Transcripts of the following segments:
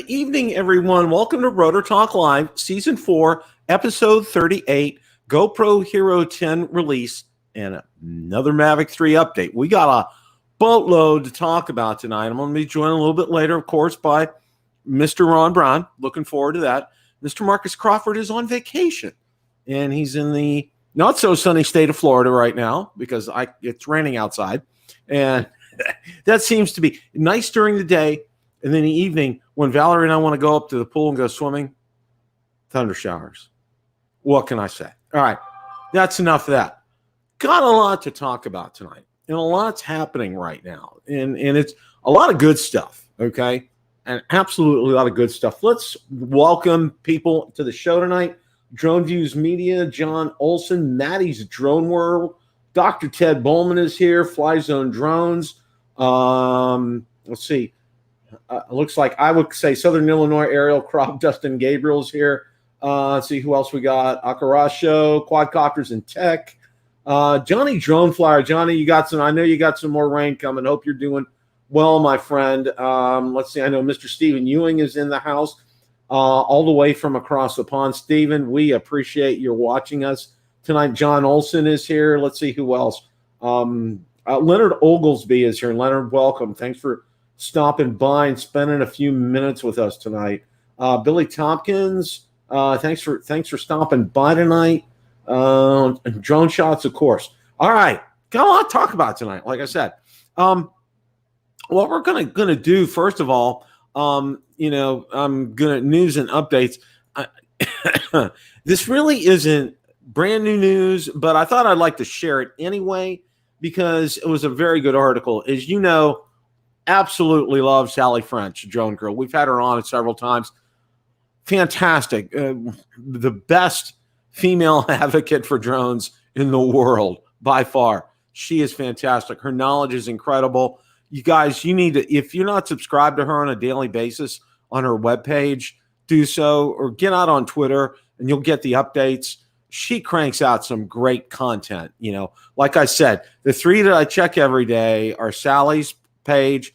evening, everyone. Welcome to Rotor Talk Live, Season 4, Episode 38, GoPro Hero 10 release, and another Mavic 3 update. We got a boatload to talk about tonight. I'm going to be joined a little bit later, of course, by Mr. Ron Brown. Looking forward to that. Mr. Marcus Crawford is on vacation, and he's in the not-so-sunny state of Florida right now because it's raining outside, and that seems to be nice during the day. And then in the evening, when Valerie and I want to go up to the pool and go swimming, thunder showers. What can I say? All right, that's enough of that. Got a lot to talk about tonight, and a lot's happening right now. And it's a lot of good stuff, okay? And absolutely a lot of good stuff. Let's welcome people to the show tonight. Drone Views Media, John Olson, Maddie's Drone World, Dr. Ted Bowman is here, Fly Zone Drones. Let's see. Looks like I would say Southern Illinois Aerial Crop, Dustin Gabriel's here. Let's see who else we got. Akarasho, Quadcopters and Tech. Johnny Drone Flyer. Johnny, you got some, I know you got some more rain coming. Hope you're doing well, my friend. Let's see. I know Mr. Stephen Ewing is in the house all the way from across the pond. Stephen, we appreciate your watching us tonight. John Olson is here. Let's see who else. Leonard Oglesby is here. Leonard, welcome. Thanks for stopping by and spending a few minutes with us tonight. Billy Tompkins, thanks for stopping by tonight. Drone shots, of course. All right, got a lot to talk about tonight. Like I said, what we're gonna do first of all, I'm gonna news and updates. This really isn't brand new news, but I thought I'd like to share it anyway because it was a very good article. As you know, absolutely love Sally French, Drone Girl. We've had her on several times. Fantastic. The best female advocate for drones in the world by far. She is fantastic. Her knowledge is incredible. You guys, you need to, if you're not subscribed to her on a daily basis on her webpage, do so, or get out on Twitter and you'll get the updates. She cranks out some great content. You know, like I said, the three that I check every day are Sally's page,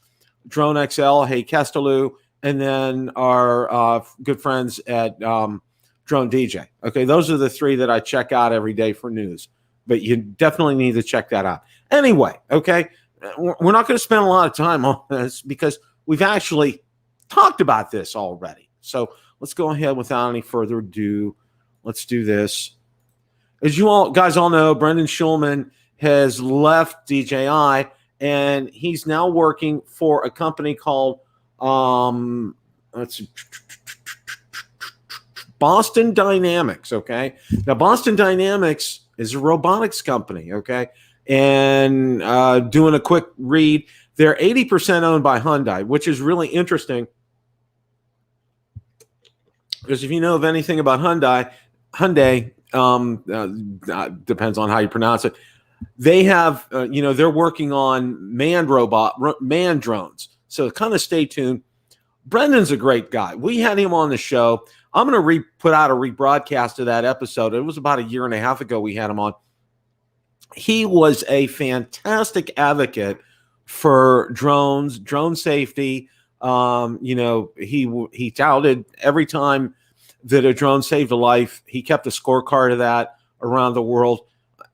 DroneXL, Hey Kestelou, and then our good friends at Drone DJ. Okay, those are the three that I check out every day for news. But you definitely need to check that out. Anyway, okay, we're not going to spend a lot of time on this because we've actually talked about this already. So let's go ahead without any further ado. Let's do this. As you all guys all know, Brendan Schulman has left DJI, and he's now working for a company called let's see, Boston Dynamics. Okay, now Boston Dynamics is a robotics company. Okay, and doing a quick read, they're 80% owned by Hyundai, which is really interesting because if you know of anything about Hyundai, depends on how you pronounce it. They have, they're working on manned drones. So kind of stay tuned. Brendan's a great guy. We had him on the show. I'm going to put out a rebroadcast of that episode. It was about a year and a half ago we had him on. He was a fantastic advocate for drones, drone safety. He touted every time that a drone saved a life. He kept a scorecard of that around the world.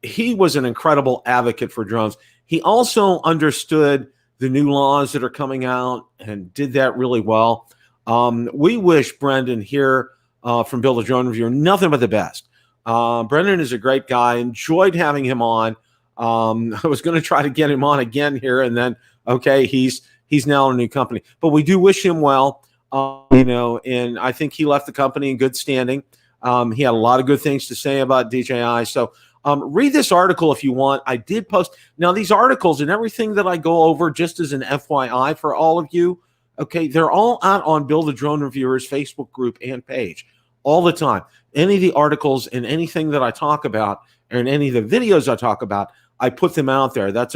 He was an incredible advocate for drones. He also understood the new laws that are coming out and did that really well. We wish Brendan here from Build a Drone Reviewer nothing but the best. Brendan is a great guy. Enjoyed having him on. I was going to try to get him on again here, and then, okay, he's now in a new company. But we do wish him well, and I think he left the company in good standing. He had a lot of good things to say about DJI. So read this article if you want. I did post. Now, these articles and everything that I go over, just as an FYI for all of you, okay, they're all out on Build a Drone Reviewer's Facebook group and page all the time. Any of the articles and anything that I talk about and any of the videos I talk about, I put them out there. That's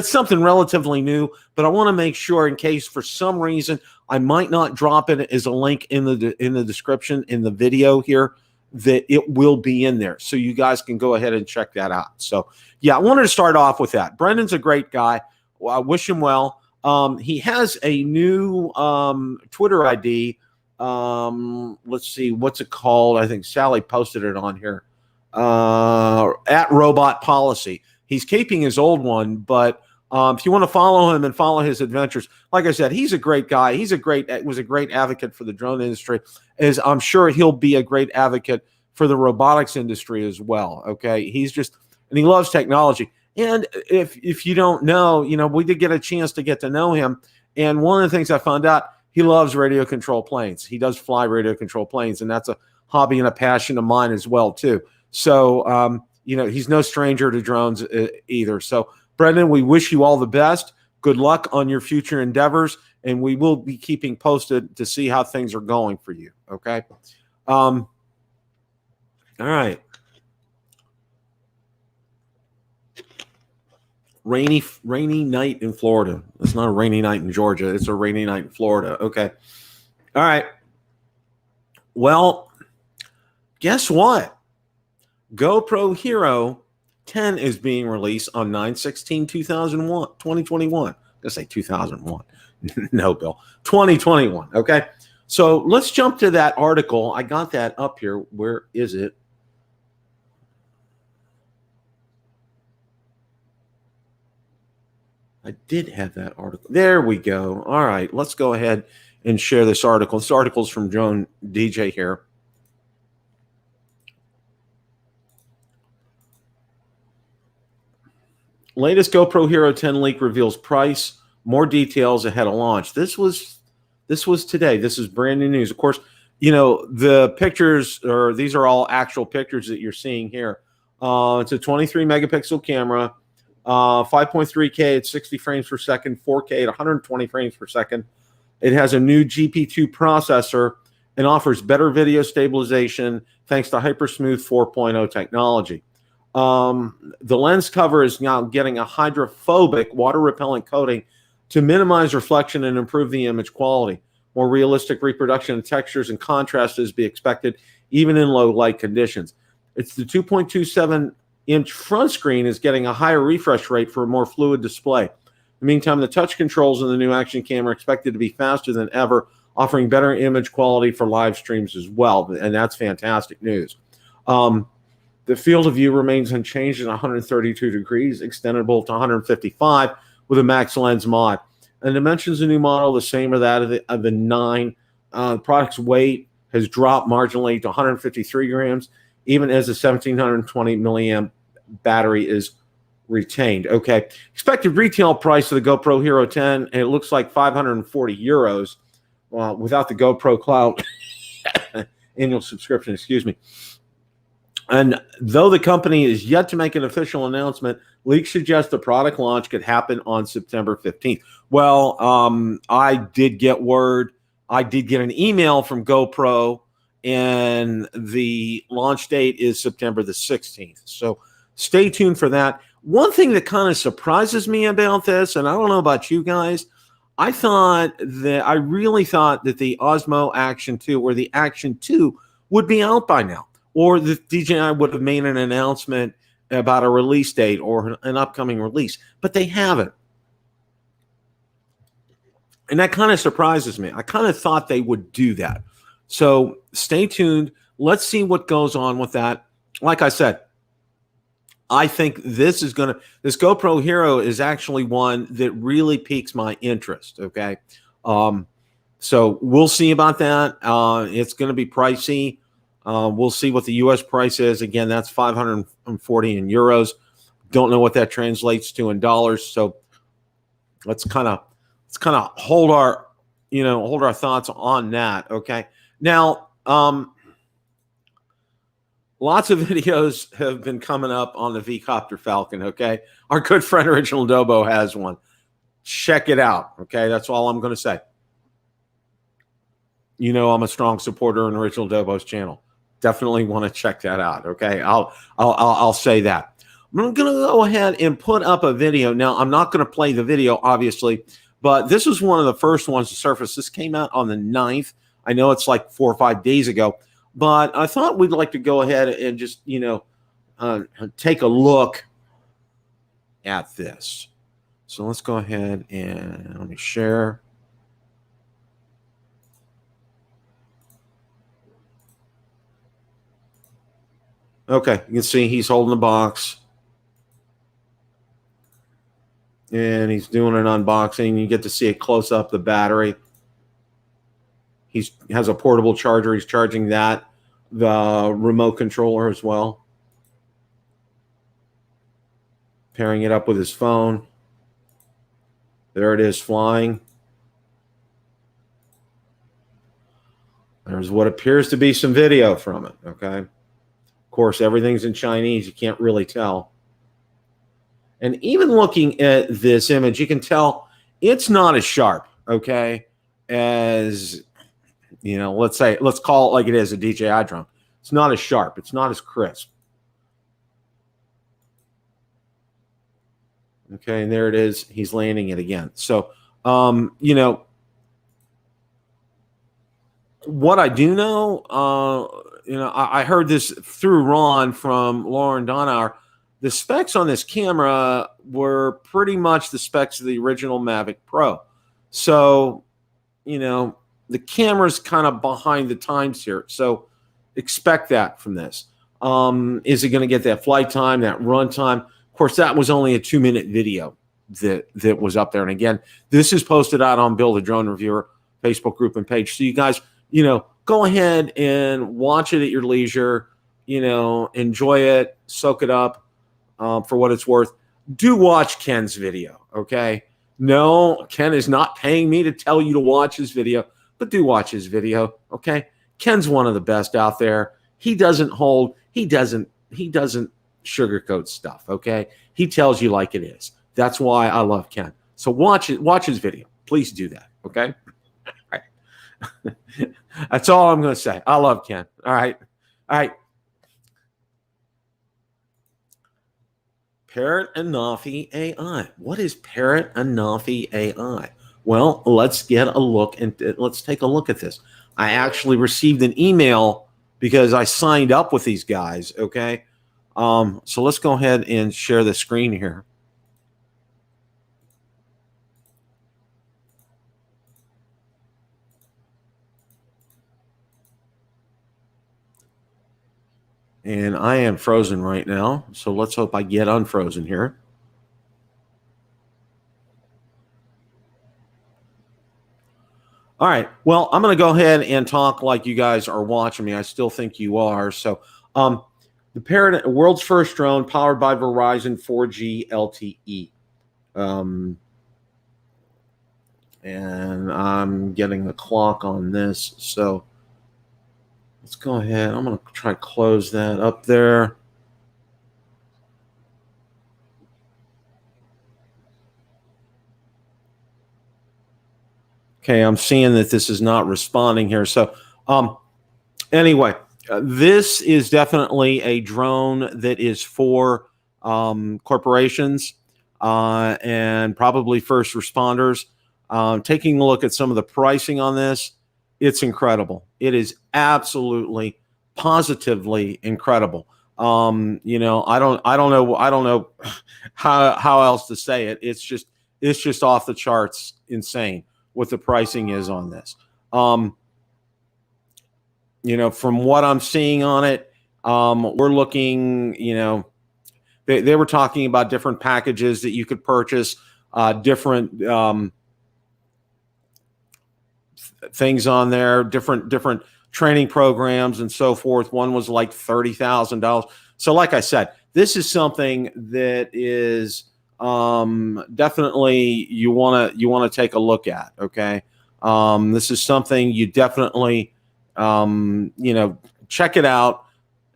something relatively new, but I want to make sure in case for some reason I might not drop it as a link in the description in the video here, that it will be in there. So you guys can go ahead and check that out. So yeah, I wanted to start off with that. Brendan's a great guy. Well, I wish him well. He has a new Twitter ID. Let's see, what's it called? I think Sally posted it on here. At Robot Policy. He's keeping his old one, but if you want to follow him and follow his adventures, like I said, he's a great guy. Was a great advocate for the drone industry. As I'm sure he'll be a great advocate for the robotics industry as well. Okay, and he loves technology. And if you don't know, we did get a chance to get to know him. And one of the things I found out, he loves radio control planes. He does fly radio control planes, and that's a hobby and a passion of mine as well too. So he's no stranger to drones either. So Brendan, we wish you all the best. Good luck on your future endeavors, and we will be keeping posted to see how things are going for you. Okay. All right. Rainy night in Florida. It's not a rainy night in Georgia. It's a rainy night in Florida. Okay. All right. Well, guess what? GoPro Hero 10 is being released on 9/16/2021. I'm gonna say 2001. No, Bill. 2021. Okay. So let's jump to that article. I got that up here. Where is it? I did have that article. There we go. All right. Let's go ahead and share this article. This article is from Drone DJ here. Latest GoPro Hero 10 leak reveals price, more details ahead of launch. This was today. This is brand new news. Of course, the pictures, or these are all actual pictures that you're seeing here. It's a 23 megapixel camera, 5.3K at 60 frames per second, 4K at 120 frames per second. It has a new GP2 processor and offers better video stabilization thanks to HyperSmooth 4.0 technology. The lens cover is now getting a hydrophobic water repellent coating to minimize reflection and improve the image quality. More realistic reproduction of textures and contrast is to be expected even in low light conditions. It's the 2.27-inch front screen is getting a higher refresh rate for a more fluid display. In the meantime, the touch controls in the new action camera are expected to be faster than ever, offering better image quality for live streams as well, and that's fantastic news. The field of view remains unchanged at 132 degrees, extendable to 155 with a max lens mod. And dimensions of the new model, the same as that of the 9. The product's weight has dropped marginally to 153 grams, even as the 1720 milliamp battery is retained. Okay. Expected retail price of the GoPro Hero 10, and it looks like 540 euros without the GoPro Cloud annual subscription, excuse me. And though the company is yet to make an official announcement, leaks suggest the product launch could happen on September 15th. Well, I did get word. I did get an email from GoPro, and the launch date is September the 16th. So stay tuned for that. One thing that kind of surprises me about this, and I don't know about you guys, I really thought that the Osmo Action 2 or the Action 2 would be out by now, or the DJI would have made an announcement about a release date or an upcoming release, but they haven't. And that kind of surprises me. I kind of thought they would do that. So stay tuned. Let's see what goes on with that. Like I said, I think this GoPro Hero is actually one that really piques my interest. Okay. So we'll see about that. It's going to be pricey. We'll see what the U.S. price is. Again, that's 540 in euros. Don't know what that translates to in dollars. So let's kind of hold our thoughts on that. Okay. Now, lots of videos have been coming up on the V Coptr Falcon. Okay. Our good friend Original Dobo has one. Check it out. Okay. That's all I'm going to say. I'm a strong supporter on Original Dobo's channel. Definitely want to check that out. Okay, I'll say that. I'm going to go ahead and put up a video. Now, I'm not going to play the video, obviously, but this was one of the first ones to surface. This came out on the 9th. I know it's like 4 or 5 days ago, but I thought we'd like to go ahead and just, take a look at this. So let's go ahead and let me share. Okay, you can see he's holding the box. And he's doing an unboxing. You get to see a close up the battery. He has a portable charger. He's charging that, the remote controller as well. Pairing it up with his phone. There it is flying. There's what appears to be some video from it, okay? Of course, everything's in Chinese. You can't really tell. And even looking at this image, you can tell it's not as sharp, okay, as, you know, let's call it like it is, a DJI drone. It's not as sharp. It's not as crisp. Okay, and there it is. He's landing it again. So, you know, what I do know, you know, I heard this through Ron from Lauren Donauer. The specs on this camera were pretty much the specs of the original Mavic Pro. So, you know, the camera's kind of behind the times here. So expect that from this. Is it going to get that flight time, that run time? Of course, that was only a 2-minute video that was up there. And again, this is posted out on Build a Drone Reviewer Facebook group and page. So you guys, you know, go ahead and watch it at your leisure, you know, enjoy it, soak it up for what it's worth. Do watch Ken's video, okay? No, Ken is not paying me to tell you to watch his video, but do watch his video, okay? Ken's one of the best out there. He doesn't sugarcoat stuff, okay? He tells you like it is. That's why I love Ken. So watch his video. Please do that, okay? All right. That's all I'm going to say. I love Ken. All right. All right. Parrot ANAFI AI. What is Parrot ANAFI AI? Well, let's get a look and let's take a look at this. I actually received an email because I signed up with these guys, okay? So let's go ahead and share the screen here. And I am frozen right now, so let's hope I get unfrozen here. All right. Well, I'm going to go ahead and talk like you guys are watching me. I still think you are. So, the Parrot, world's first drone, powered by Verizon 4G LTE. And I'm getting the clock on this. So let's go ahead. I'm going to try to close that up there. Okay, I'm seeing that this is not responding here. So, anyway, this is definitely a drone that is for corporations and probably first responders. Taking a look at some of the pricing on this, it's incredible. It is absolutely, positively incredible. You know, I don't know how else to say it. It's just off the charts, insane what the pricing is on this. You know, from what I'm seeing on it, we're looking, you know, they were talking about different packages that you could purchase, different things on there, different training programs and so forth. One was like $30,000. So like I said, this is something that is definitely you want to take a look at, okay? This is something you definitely you know, check it out.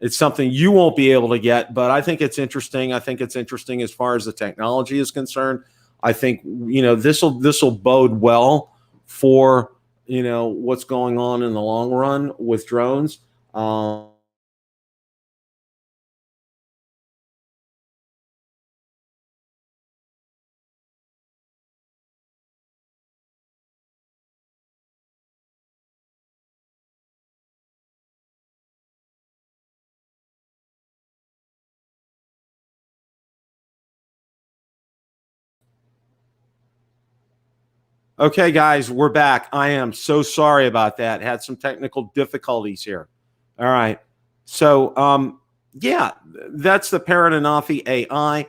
It's something you won't be able to get, but I think it's interesting. I think it's interesting as far as the technology is concerned. I think, you know, this will bode well for, you know, what's going on in the long run with drones. Okay, guys, we're back. I am so sorry about that. Had some technical difficulties here. All right. So, yeah, that's the Parrot ANAFI Ai.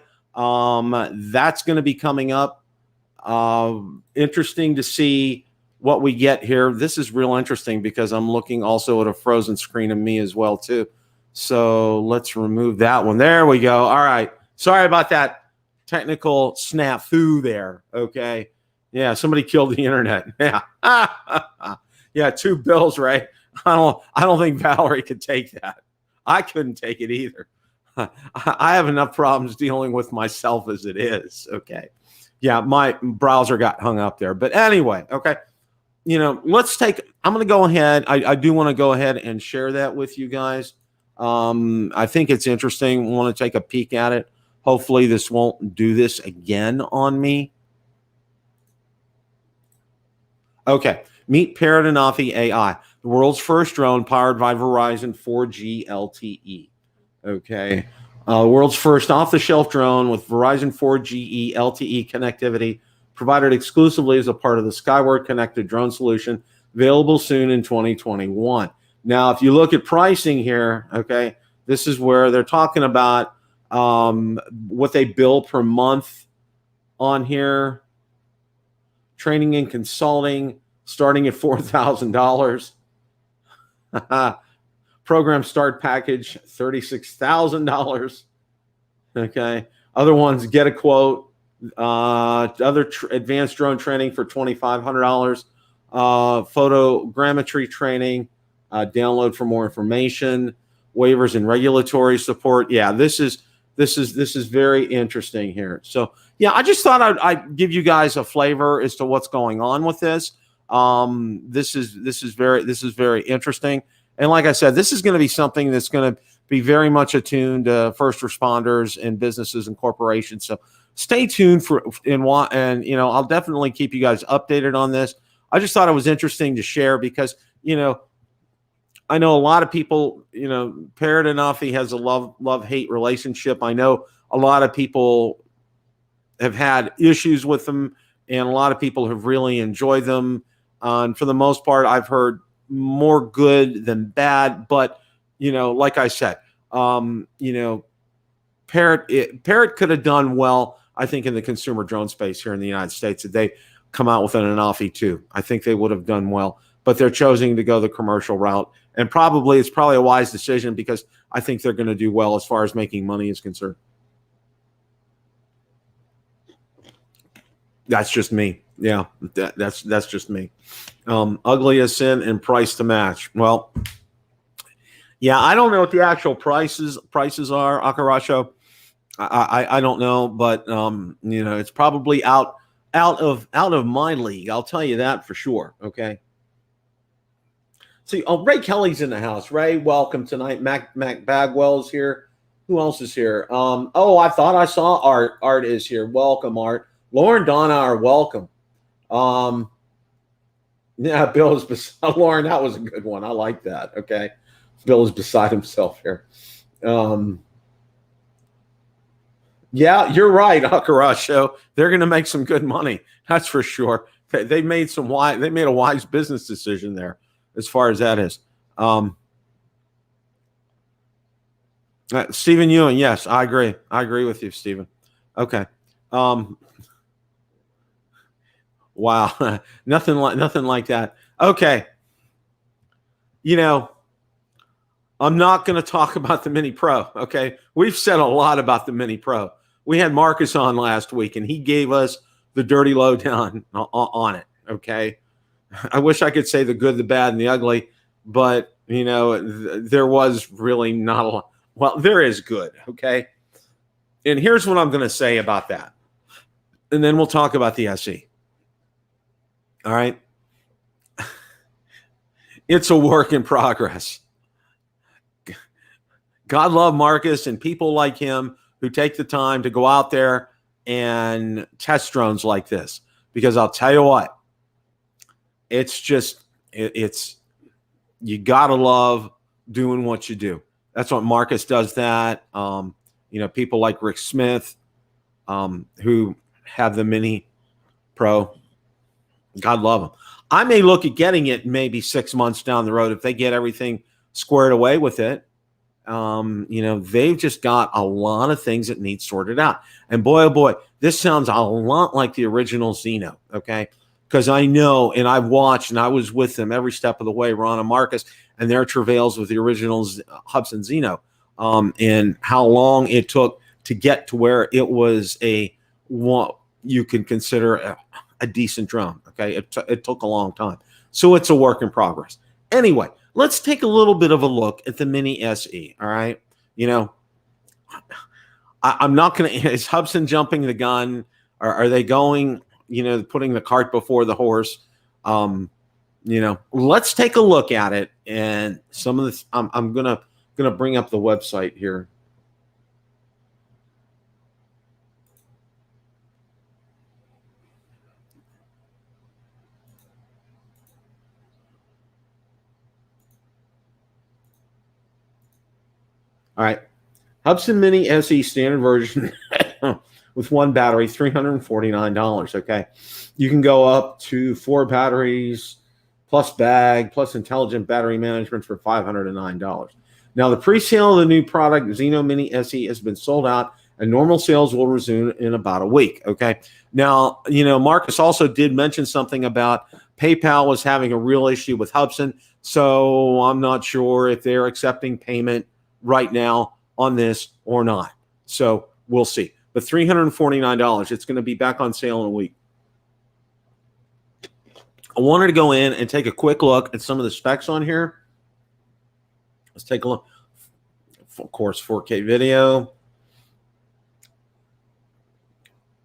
That's going to be coming up. Interesting to see what we get here. This is real interesting because I'm looking also at a frozen screen of me as well, too. So let's remove that one. There we go. All right. Sorry about that technical snafu there. Okay. Yeah, somebody killed the internet. Yeah. Yeah, 2 bills, right? I don't think Valerie could take that. I couldn't take it either. I have enough problems dealing with myself as it is. Okay. Yeah, my browser got hung up there. But anyway, okay. You know, I'm going to go ahead. I do want to go ahead and share that with you guys. I think it's interesting. Want to take a peek at it. Hopefully this won't do this again on me. Okay, meet Parrot ANAFI Ai, the world's first drone powered by Verizon 4G LTE. Okay, world's first off-the-shelf drone with Verizon 4G LTE connectivity, provided exclusively as a part of the Skyward Connected Drone Solution, available soon in 2021. Now, if you look at pricing here, okay, this is where they're talking about what they bill per month on here. Training and consulting starting at $4,000. Program start package, $36,000. Okay. Other ones, get a quote. Other advanced drone training for $2,500. Photogrammetry training. Download for more information. Waivers and regulatory support. Yeah, this is very interesting here. So yeah, I just thought I'd give you guys a flavor as to what's going on with this. This is very interesting. And like I said, this is going to be something that's going to be very much attuned to first responders and businesses and corporations. So stay tuned and you know, I'll definitely keep you guys updated on this. I just thought it was interesting to share because, you know, I know a lot of people, you know, Parrot ANAFI has a love-hate relationship. I know a lot of people have had issues with them, and a lot of people have really enjoyed them. And for the most part, I've heard more good than bad. But, you know, like I said, you know, Parrot could have done well, I think, in the consumer drone space here in the United States. If they come out with an ANAFI 2, I think they would have done well. But they're choosing to go the commercial route. And it's probably a wise decision because I think they're going to do well as far as making money is concerned. That's just me. Yeah, that's just me. Ugly as sin and price to match. Well, yeah, I don't know what the actual prices are, Akarasho. I don't know, but you know, it's probably out of my league. I'll tell you that for sure. Okay. See, Ray Kelly's in the house. Ray, welcome tonight. Mac Bagwell's here. Who else is here? Oh, I thought I saw Art. Art is here. Welcome, Art. Lauren Donna are welcome. Yeah, Bill is beside Lauren. That was a good one. I like that. Okay. Bill is beside himself here. Yeah, you're right, Akarasho. They're going to make some good money. That's for sure. They made a wise business decision there. As far as that is. Stephen Ewing, yes, I agree. I agree with you, Stephen. Okay. Wow. nothing like that. Okay. You know, I'm not going to talk about the Mini Pro, okay? We've said a lot about the Mini Pro. We had Marcus on last week, and he gave us the dirty lowdown on it, okay? I wish I could say the good, the bad, and the ugly, but, you know, there was really not a lot. Well, there is good, okay? And here's what I'm going to say about that. And then we'll talk about the SE. All right? It's a work in progress. God love Marcus and people like him who take the time to go out there and test drones like this. Because I'll tell you what, it's just, you got to love doing what you do. That's what Marcus does that. You know, people like Rick Smith, who have the Mini Pro. God love them. I may look at getting it maybe 6 months down the road if they get everything squared away with it. You know, they've just got a lot of things that need sorted out. And boy, oh boy, this sounds a lot like the original Zino, okay? Because I know, and I've watched, and I was with them every step of the way, Ron and Marcus, and their travails with the original Hubsan Zino, and how long it took to get to where it was what you can consider a decent drone, okay? It took a long time. So it's a work in progress. Anyway, let's take a little bit of a look at the Mini SE, all right? You know, I'm not going to – is Hubsan jumping the gun? Are they going, you know, putting the cart before the horse? You know, let's take a look at it. And some of this – I'm going to bring up the website here. All right. Hubsan Mini SE standard version with one battery, $349. Okay. You can go up to 4 batteries plus bag plus intelligent battery management for $509. Now, the pre-sale of the new product, Zino Mini SE, has been sold out, and normal sales will resume in about a week. Okay. Now, you know, Marcus also did mention something about PayPal was having a real issue with Hubsan. So I'm not sure if they're accepting payment right now on this or not. So we'll see. But $349, it's going to be back on sale in a week. I wanted to go in and take a quick look at some of the specs on here. Let's take a look. Of course, 4K video.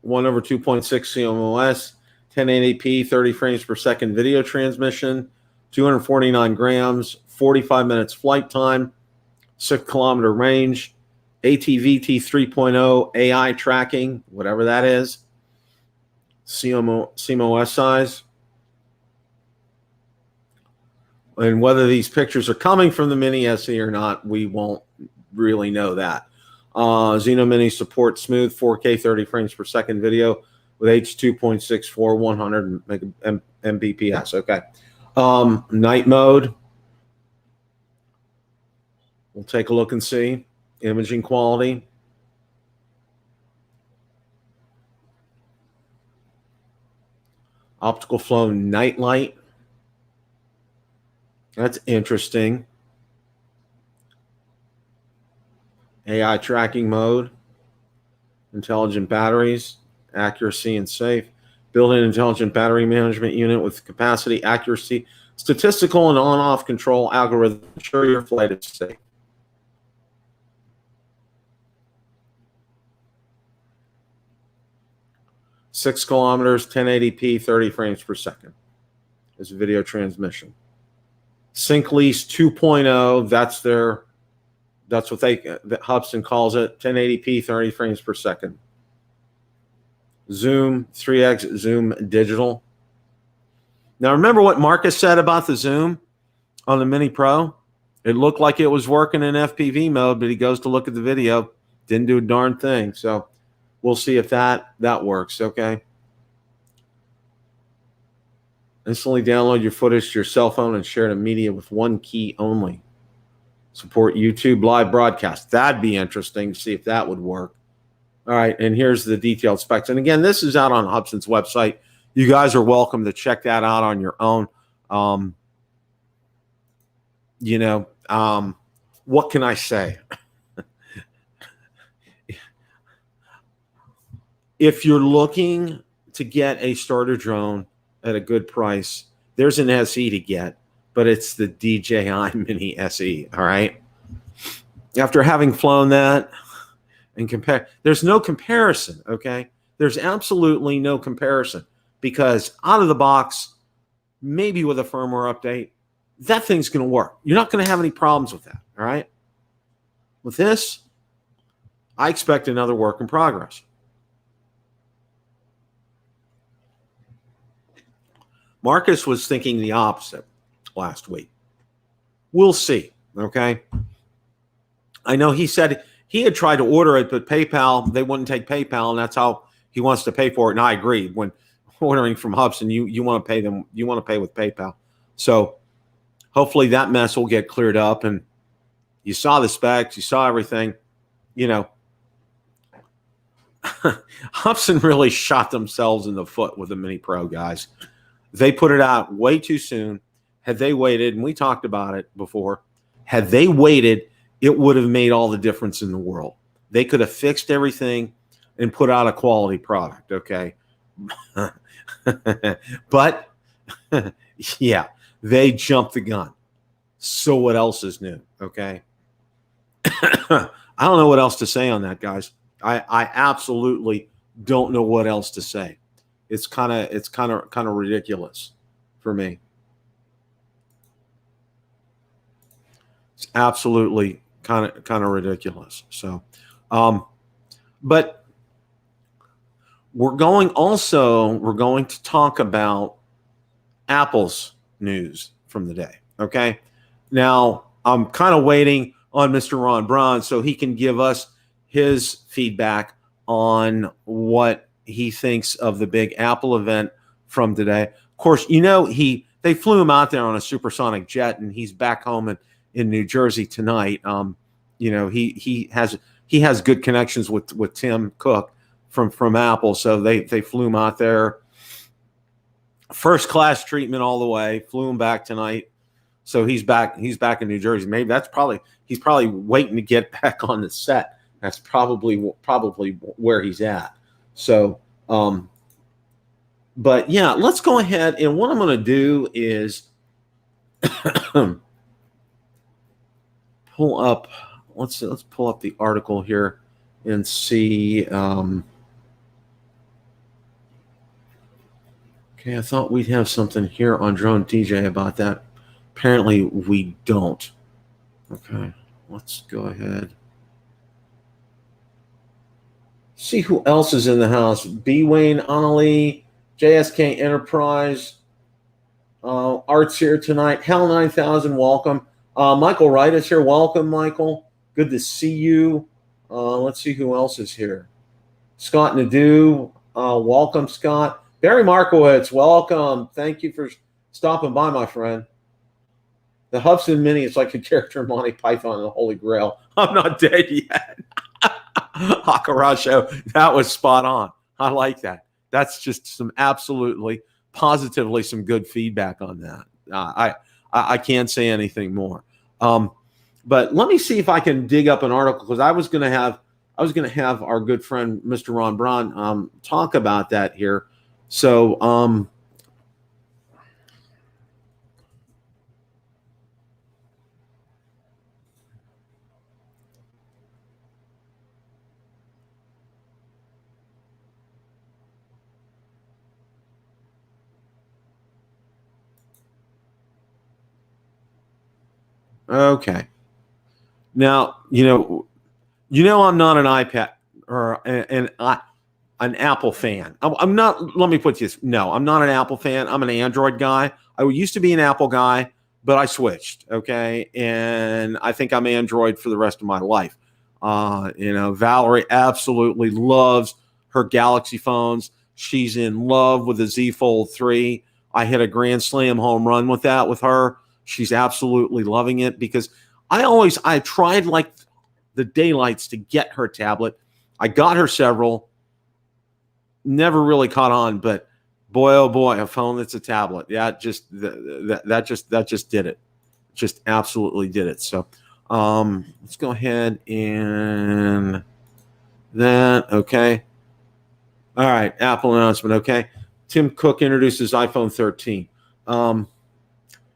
1/2.6 CMOS, 1080p, 30 frames per second video transmission, 249 grams, 45 minutes flight time, 6-kilometer range, ATVT 3.0 AI tracking, whatever that is, CMOS size. And whether these pictures are coming from the Mini SE or not, we won't really know that. Zino Mini supports smooth 4K 30 frames per second video with H.2.64 100 Mbps. Okay. Night mode. We'll take a look and see. Imaging quality. Optical flow night light. That's interesting. AI tracking mode. Intelligent batteries. Accuracy and safe. Built-in intelligent battery management unit with capacity, accuracy, statistical and on-off control algorithm. Ensure your flight is safe. Six kilometers, 1080p, 30 frames per second is video transmission. Sync Lease 2.0, that's what Hubsan calls it, 1080p, 30 frames per second. Zoom, 3x zoom digital. Now remember what Marcus said about the zoom on the Mini Pro? It looked like it was working in FPV mode, but he goes to look at the video, didn't do a darn thing. So we'll see if that works, okay? Instantly download your footage to your cell phone and share the media with one key only. Support YouTube live broadcast. That'd be interesting to see if that would work. All right, and here's the detailed specs. And again, this is out on Hubsan's website. You guys are welcome to check that out on your own. You know, what can I say? If you're looking to get a starter drone at a good price, there's an SE to get, but it's the DJI Mini SE, all right? After having flown that and compare, there's no comparison, okay? There's absolutely no comparison because out of the box, maybe with a firmware update, that thing's going to work. You're not going to have any problems with that, all right? With this, I expect another work in progress. Marcus was thinking the opposite last week. We'll see, okay? I know he said he had tried to order it, but PayPal, they wouldn't take PayPal, and that's how he wants to pay for it, and I agreed. When ordering from Hubsan, you want to pay them, you want to pay with PayPal. So hopefully that mess will get cleared up. And you saw the specs, you saw everything, you know. Hubsan really shot themselves in the foot with the Mini Pro, guys. They put it out way too soon. Had they waited, and we talked about it before, had they waited, it would have made all the difference in the world. They could have fixed everything and put out a quality product, okay? But, yeah, they jumped the gun. So what else is new, okay? I don't know what else to say on that, guys. I absolutely don't know what else to say. It's kind of ridiculous for me. It's absolutely kind of ridiculous. So, but we're going to talk about Apple's news from the day. Okay. Now I'm kind of waiting on Mr. Ron Braun so he can give us his feedback on what he thinks of the big Apple event from today. Of course, you know, they flew him out there on a supersonic jet, and he's back home in New Jersey tonight. You know, he has good connections with Tim Cook from Apple, so they flew him out there, first class treatment all the way. Flew him back tonight, so he's back in New Jersey. Maybe he's probably waiting to get back on the set. That's probably where he's at. So, but yeah, let's go ahead, and what I'm going to do is pull up. Let's pull up the article here and see. Okay, I thought we'd have something here on Drone DJ about that. Apparently, we don't. Okay, let's go ahead. See who else is in the house. B. Wayne, Annalie, JSK Enterprise. Art's here tonight. Hell 9000, welcome. Michael Wright is here. Welcome, Michael. Good to see you. Let's see who else is here. Scott Nadeau. Welcome, Scott. Barry Markowitz, welcome. Thank you for stopping by, my friend. The Hubsan Mini is like a character in Monty Python and the Holy Grail. I'm not dead yet. Hakarasho, that was spot on. I like that. That's just some absolutely, positively some good feedback on that. I can't say anything more. But let me see if I can dig up an article, because I was going to have our good friend Mr. Ron Braun talk about that here. So okay. Now, you know I'm not an iPad or an Apple fan. I'm not, let me put this. No, I'm not an Apple fan. I'm an Android guy. I used to be an Apple guy, but I switched. Okay. And I think I'm Android for the rest of my life. Valerie absolutely loves her Galaxy phones. She's in love with the Z Fold 3. I hit a grand slam home run with that with her. She's absolutely loving it, because I tried like the daylights to get her tablet. I got her several, never really caught on, but boy, oh boy, a phone that's a tablet. Yeah, that just did it. Just absolutely did it. So let's go ahead and that. Okay. All right. Apple announcement. Okay. Tim Cook introduces iPhone 13.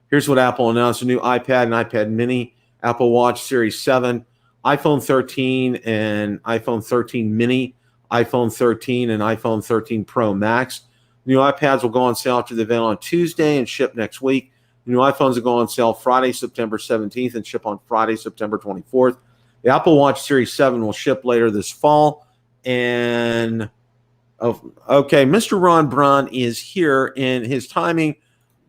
Here's what Apple announced: a new iPad and iPad Mini, Apple Watch Series 7, iPhone 13 and iPhone 13 Mini, iPhone 13 and iPhone 13 Pro Max. New iPads will go on sale after the event on Tuesday and ship next week. New iPhones will go on sale Friday, September 17th and ship on Friday, September 24th. The Apple Watch Series 7 will ship later this fall. And, okay, Mr. Ron Braun is here, and his timing.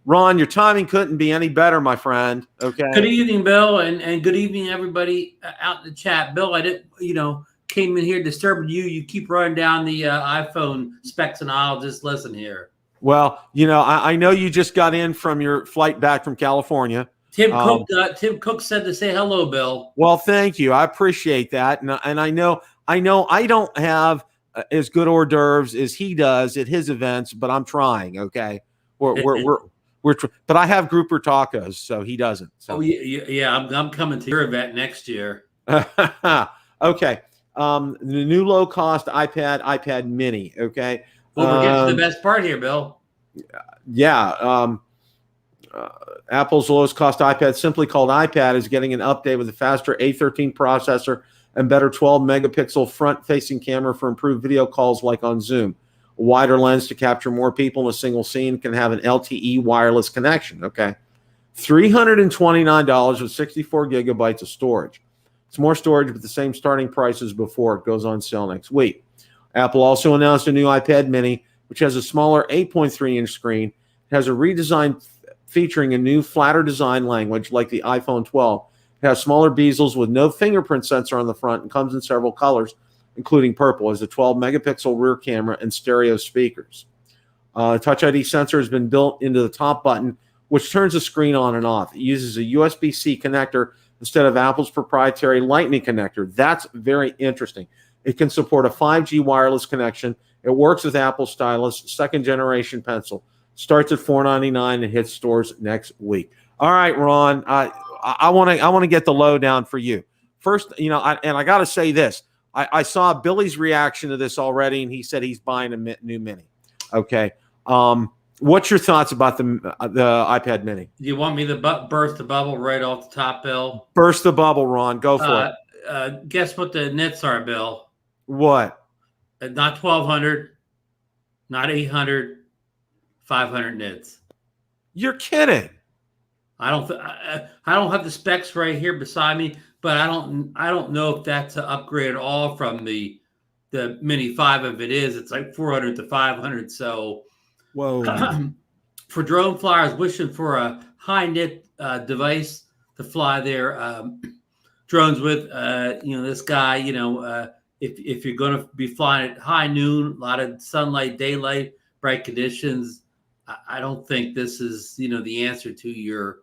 Ron, your timing couldn't be any better, my friend. Okay. Good evening, Bill, and good evening, everybody out in the chat. Bill, I didn't, came in here disturbing you. You keep running down the iPhone specs, and I'll just listen here. Well, I know you just got in from your flight back from California. Tim Cook said to say hello, Bill. Well, thank you. I appreciate that, and I know I don't have as good hors d'oeuvres as he does at his events, but I'm trying. Okay, but I have grouper tacos, so he doesn't. So. Oh yeah, I'm coming to your event next year. Okay, the new low cost iPad Mini. Okay, well, we're getting to the best part here, Bill. Yeah. Apple's lowest cost iPad, simply called iPad, is getting an update with a faster A13 processor and better 12 megapixel front facing camera for improved video calls like on Zoom. A wider lens to capture more people in a single scene, can have an LTE wireless connection. Okay. $329 with 64 gigabytes of storage. It's more storage, but the same starting price as before. It goes on sale next week. Apple also announced a new iPad Mini, which has a smaller 8.3-inch screen. It has a redesign featuring a new flatter design language like the iPhone 12. It has smaller bezels with no fingerprint sensor on the front and comes in several colors, including purple. It has a 12 megapixel rear camera and stereo speakers. Touch ID sensor has been built into the top button, which turns the screen on and off. It uses a USB-C connector instead of Apple's proprietary Lightning connector. That's very interesting. It can support a 5G wireless connection. It works with Apple Stylus, second generation pencil. Starts at $4.99 and hits stores next week. All right, Ron, I want to get the lowdown for you. First, I got to say this. I saw Billy's reaction to this already, and he said he's buying a new Mini. Okay. What's your thoughts about the iPad Mini? Do you want me to burst the bubble right off the top, Bill? Burst the bubble, Ron. Go for it. Guess what the nits are, Bill? What? Not 1,200, not 800. 500 nits. You're kidding. I don't have the specs right here beside me, but I don't know if that's an upgrade at all from the Mini 5. If it is, it's like 400 to 500. So, whoa. For drone flyers wishing for a high nit device to fly their drones with, this guy, if you're going to be flying at high noon, a lot of sunlight, daylight, bright conditions, I don't think this is, the answer to your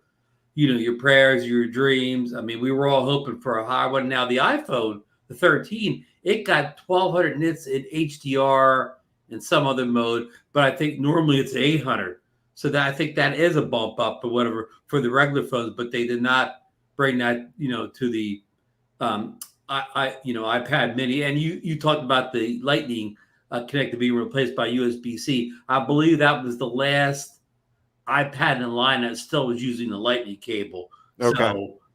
prayers, your dreams. I mean, we were all hoping for a high one. Now the iPhone, the 13, it got 1,200 nits in HDR and some other mode, but I think normally it's 800. So that I think that is a bump up or whatever for the regular phones, but they did not bring that, to the iPad Mini. And you talked about the Lightning connector being replaced by USB-C. I believe that was the last iPad in line that still was using the Lightning cable. Okay.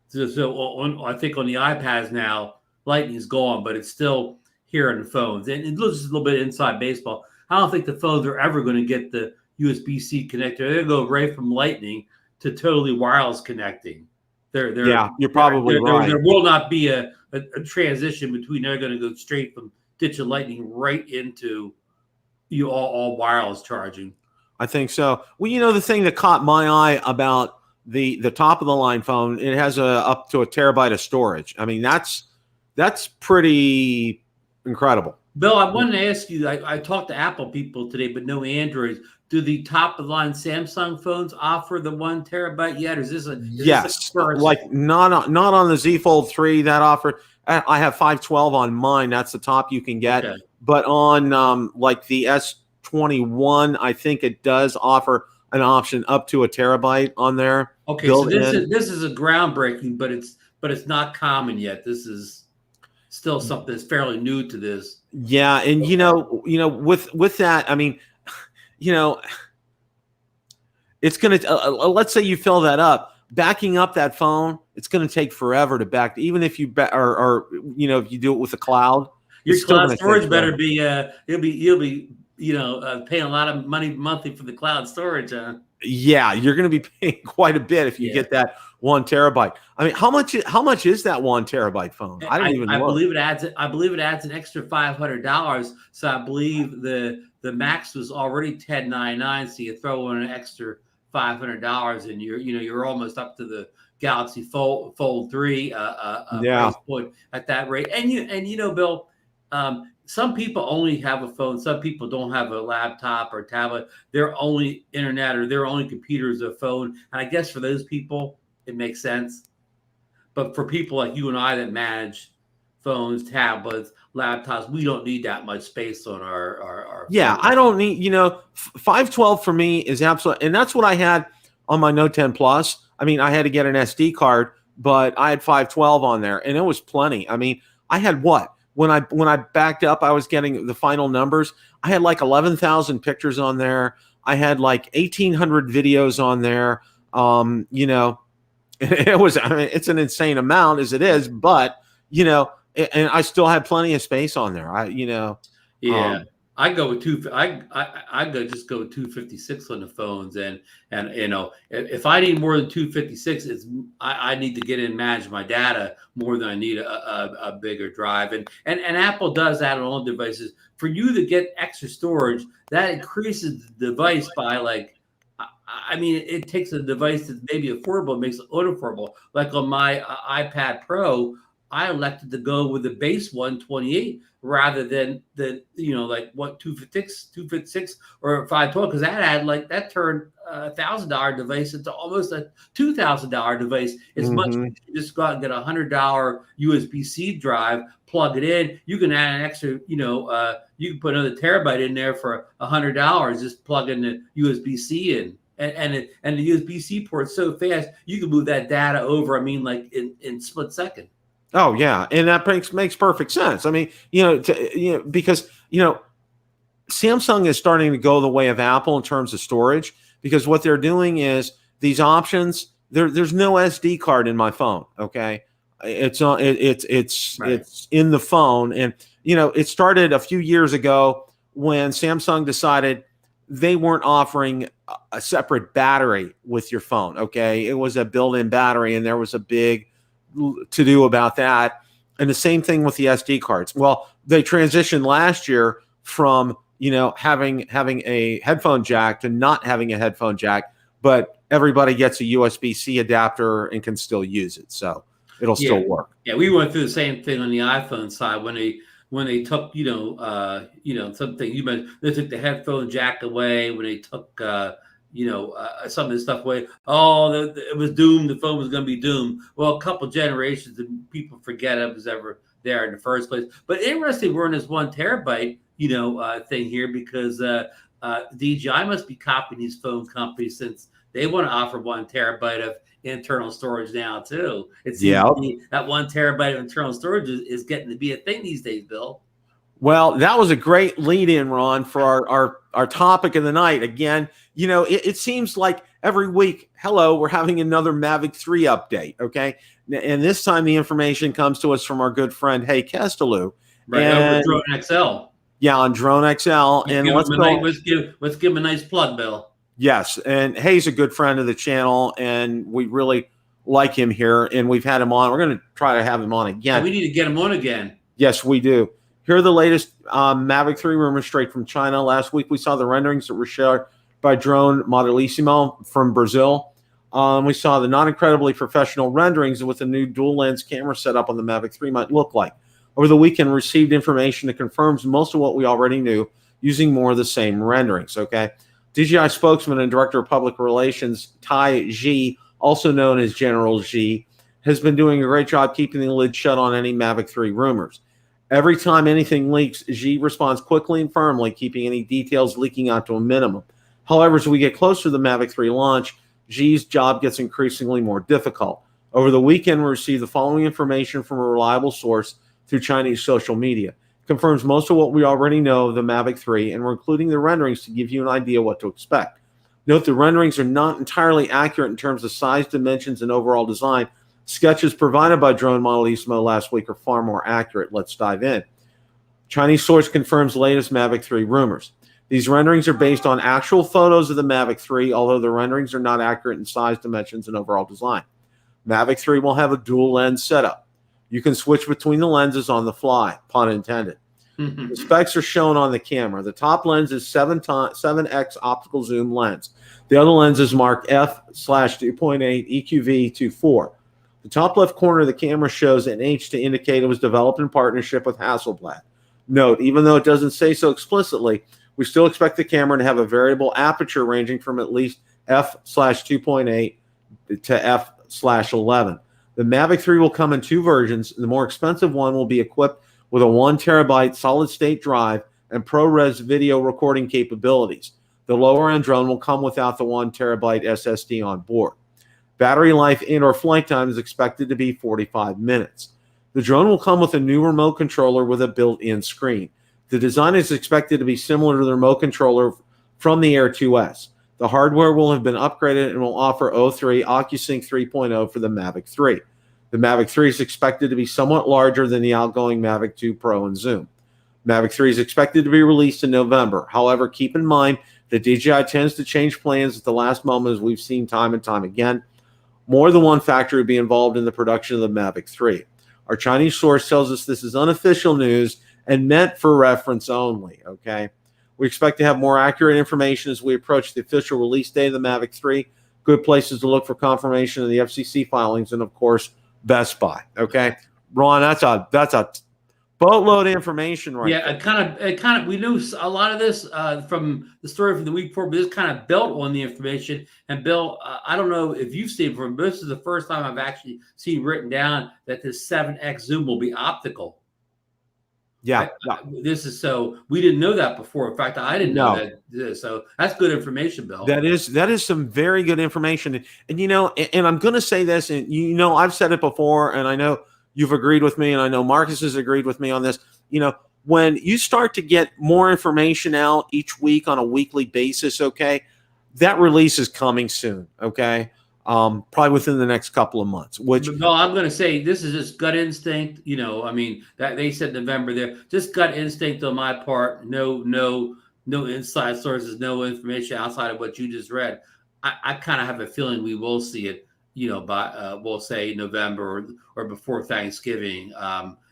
So I think on the iPads now, Lightning's gone, but it's still here in the phones. And it looks a little bit inside baseball. I don't think the phones are ever going to get the USB-C connector. They're going to go right from Lightning to totally wireless connecting. Yeah, you're probably right. There will not be a transition between. They're going to go straight from digital Lightning right into all wireless charging. I think so. Well, the thing that caught my eye about the top of the line phone, it has up to a terabyte of storage. I mean, that's pretty incredible. Bill, I wanted to ask you, I talked to Apple people today, but no Androids. Do the top of the line Samsung phones offer the 1 terabyte yet? Or is this yes, like not on the Z Fold 3 that offer. I have 512 on mine. That's the top you can get. Okay. But on like the S21, I think it does offer an option up to a terabyte on there. Okay, so this is a groundbreaking, but it's not common yet. This is still something that's fairly new to this. Yeah, and with that, I mean, it's going to let's say you fill that up. Backing up that phone, it's going to take forever to back. Even if you if you do it with the cloud, your cloud storage better be you'll be paying a lot of money monthly for the cloud storage. Yeah, you're going to be paying quite a bit if you get that 1 terabyte. I mean, how much is that 1 terabyte phone? I don't even know. I believe it adds an extra $500. So I believe the max was already $1,099. So you throw in an extra $500 and you're almost up to the Galaxy Fold 3 price point at that rate. And Bill, some people only have a phone. Some people don't have a laptop or tablet. Their only internet or their only computer is a phone. And I guess for those people, it makes sense. But for people like you and I that manage phones, tablets, laptops, we don't need that much space on our yeah, phones. I don't need, 512 for me is absolute. And that's what I had on my Note 10 Plus. I mean, I had to get an SD card, but I had 512 on there and it was plenty. I mean, I had what? When I backed up, I was getting the final numbers. I had like 11,000 pictures on there. I had like 1,800 videos on there. It was, I mean, it's an insane amount as it is, but and I still had plenty of space on there. Yeah. I go with just go with 256 on the phones, and if I need more than 256, I need to get in and manage my data more than I need a bigger drive, and Apple does that on all devices. For you to get extra storage, that increases the device by like, I mean, it takes a device that's maybe affordable, makes it unaffordable. Like on my iPad Pro, I elected to go with the base 128 rather than like what 256 or 512, because that turned $1,000 device into almost a $2,000 device. It's much easier to just go out and get a $100 USB-C drive, plug it in. You can add an extra, you can put another terabyte in there for $100. Just plug in the USB-C in. And the USB-C port is so fast, you can move that data over. I mean, like in split second. Oh yeah, and that makes perfect sense. I mean, because Samsung is starting to go the way of Apple in terms of storage, because what they're doing is these options. There's no SD card in my phone. Okay, it's in the phone, and it started a few years ago when Samsung decided they weren't offering a separate battery with your phone. Okay, it was a built-in battery, and there was a big to do about that. And the same thing with the SD cards. Well, they transitioned last year from having a headphone jack to not having a headphone jack, but everybody gets a USB-C adapter and can still use it, so it'll still work. Yeah, we went through the same thing on the iPhone side when they took something you mentioned. They took the headphone jack away. When they took some of this stuff away. It was doomed. The phone was going to be doomed. Well, a couple generations and people forget it was ever there in the first place. But interesting, we're in this 1 terabyte, thing here, because DJI must be copying these phone companies, since they want to offer 1 terabyte of internal storage now too. It seems to me that 1 terabyte of internal storage is getting to be a thing these days, Bill. Well, that was a great lead-in, Ron, for our topic of the night. Again, it seems like every week, we're having another Mavic 3 update, okay? And this time the information comes to us from our good friend, Kesteloo. Right, over DroneXL. Yeah, on DroneXL. And let's give him a nice plug, Bill. Yes, and Hay's a good friend of the channel, and we really like him here, and we've had him on. We're going to try to have him on again. We need to get him on again. Yes, we do. Here are the latest Mavic 3 rumors straight from China. Last week, we saw the renderings that were shared by Drone Modelissimo from Brazil. We saw the not incredibly professional renderings of what the new dual lens camera setup on the Mavic 3 might look like. Over the weekend, received information that confirms most of what we already knew, using more of the same renderings, okay? DJI spokesman and director of public relations, Tai Ji, also known as General Ji, has been doing a great job keeping the lid shut on any Mavic 3 rumors. Every time anything leaks, Ji responds quickly and firmly, keeping any details leaking out to a minimum. However, as we get closer to the Mavic 3 launch, Ji's job gets increasingly more difficult. Over the weekend, we received the following information from a reliable source through Chinese social media. It confirms most of what we already know of the Mavic 3, and we're including the renderings to give you an idea what to expect. Note the renderings are not entirely accurate in terms of size, dimensions, and overall design. Sketches provided by Drone Modelissimo last week are far more accurate. Let's dive in. Chinese source confirms latest Mavic 3 rumors. These renderings are based on actual photos of the Mavic 3, although the renderings are not accurate in size, dimensions, and overall design. Mavic 3 will have a dual lens setup. You can switch between the lenses on the fly, pun intended. The specs are shown on the camera. The top lens is 7x optical zoom lens. The other lens is marked f/2.8 EQV24. The top left corner of the camera shows an H to indicate it was developed in partnership with Hasselblad. Note, even though it doesn't say so explicitly, we still expect the camera to have a variable aperture ranging from at least f/2.8 to f/11. The Mavic 3 will come in two versions. The more expensive one will be equipped with a 1 terabyte solid-state drive and ProRes video recording capabilities. The lower-end drone will come without the 1 terabyte SSD on board. Battery life and/or flight time is expected to be 45 minutes. The drone will come with a new remote controller with a built-in screen. The design is expected to be similar to the remote controller from the Air 2S. The hardware will have been upgraded and will offer O3 OcuSync 3.0 for the Mavic 3. The Mavic 3 is expected to be somewhat larger than the outgoing Mavic 2 Pro and Zoom. Mavic 3 is expected to be released in November. However, keep in mind that DJI tends to change plans at the last moment, as we've seen time and time again. More than one factor would be involved in the production of the Mavic 3. Our Chinese source tells us this is unofficial news and meant for reference only, okay? We expect to have more accurate information as we approach the official release date of the Mavic 3. Good places to look for confirmation of the FCC filings and, of course, Best Buy, okay? Ron, that's a boatload of information right there. It kind of we knew a lot of this from the story from the week before, but this kind of built on the information. And Bill, I don't know if you've seen it from, this is the first time I've actually seen written down that this 7x zoom will be optical. Yeah, this is so we didn't know that before. In fact, I didn't know that. So that's good information, Bill. That is some very good information. And you know, and I'm going to say this, and you know, I've said it before, and I know you've agreed with me, and I know Marcus has agreed with me on this. You know, when you start to get more information out each week on a weekly basis, okay, that release is coming soon, okay? Probably within the next couple of months. Which, no, I'm going to say this is just gut instinct. You know, I mean, that they said November there, just gut instinct on my part. No inside sources, no information outside of what you just read. I kind of have a feeling we will see it. You know, by we'll say November or before Thanksgiving.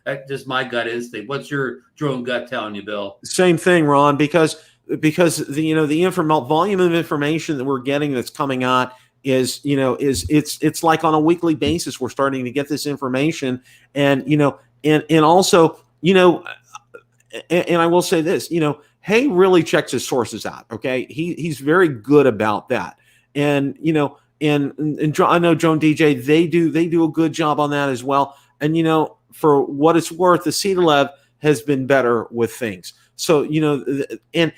That's just my gut instinct. What's your drone gut telling you, Bill? Same thing, Ron, because the volume of information that we're getting that's coming out is it's like on a weekly basis we're starting to get this information, and also and I will say this, Hay really checks his sources out. Okay, he's very good about that, and and I know Drone DJ, they do a good job on that as well. And for what it's worth, the CEDALEV has been better with things. So and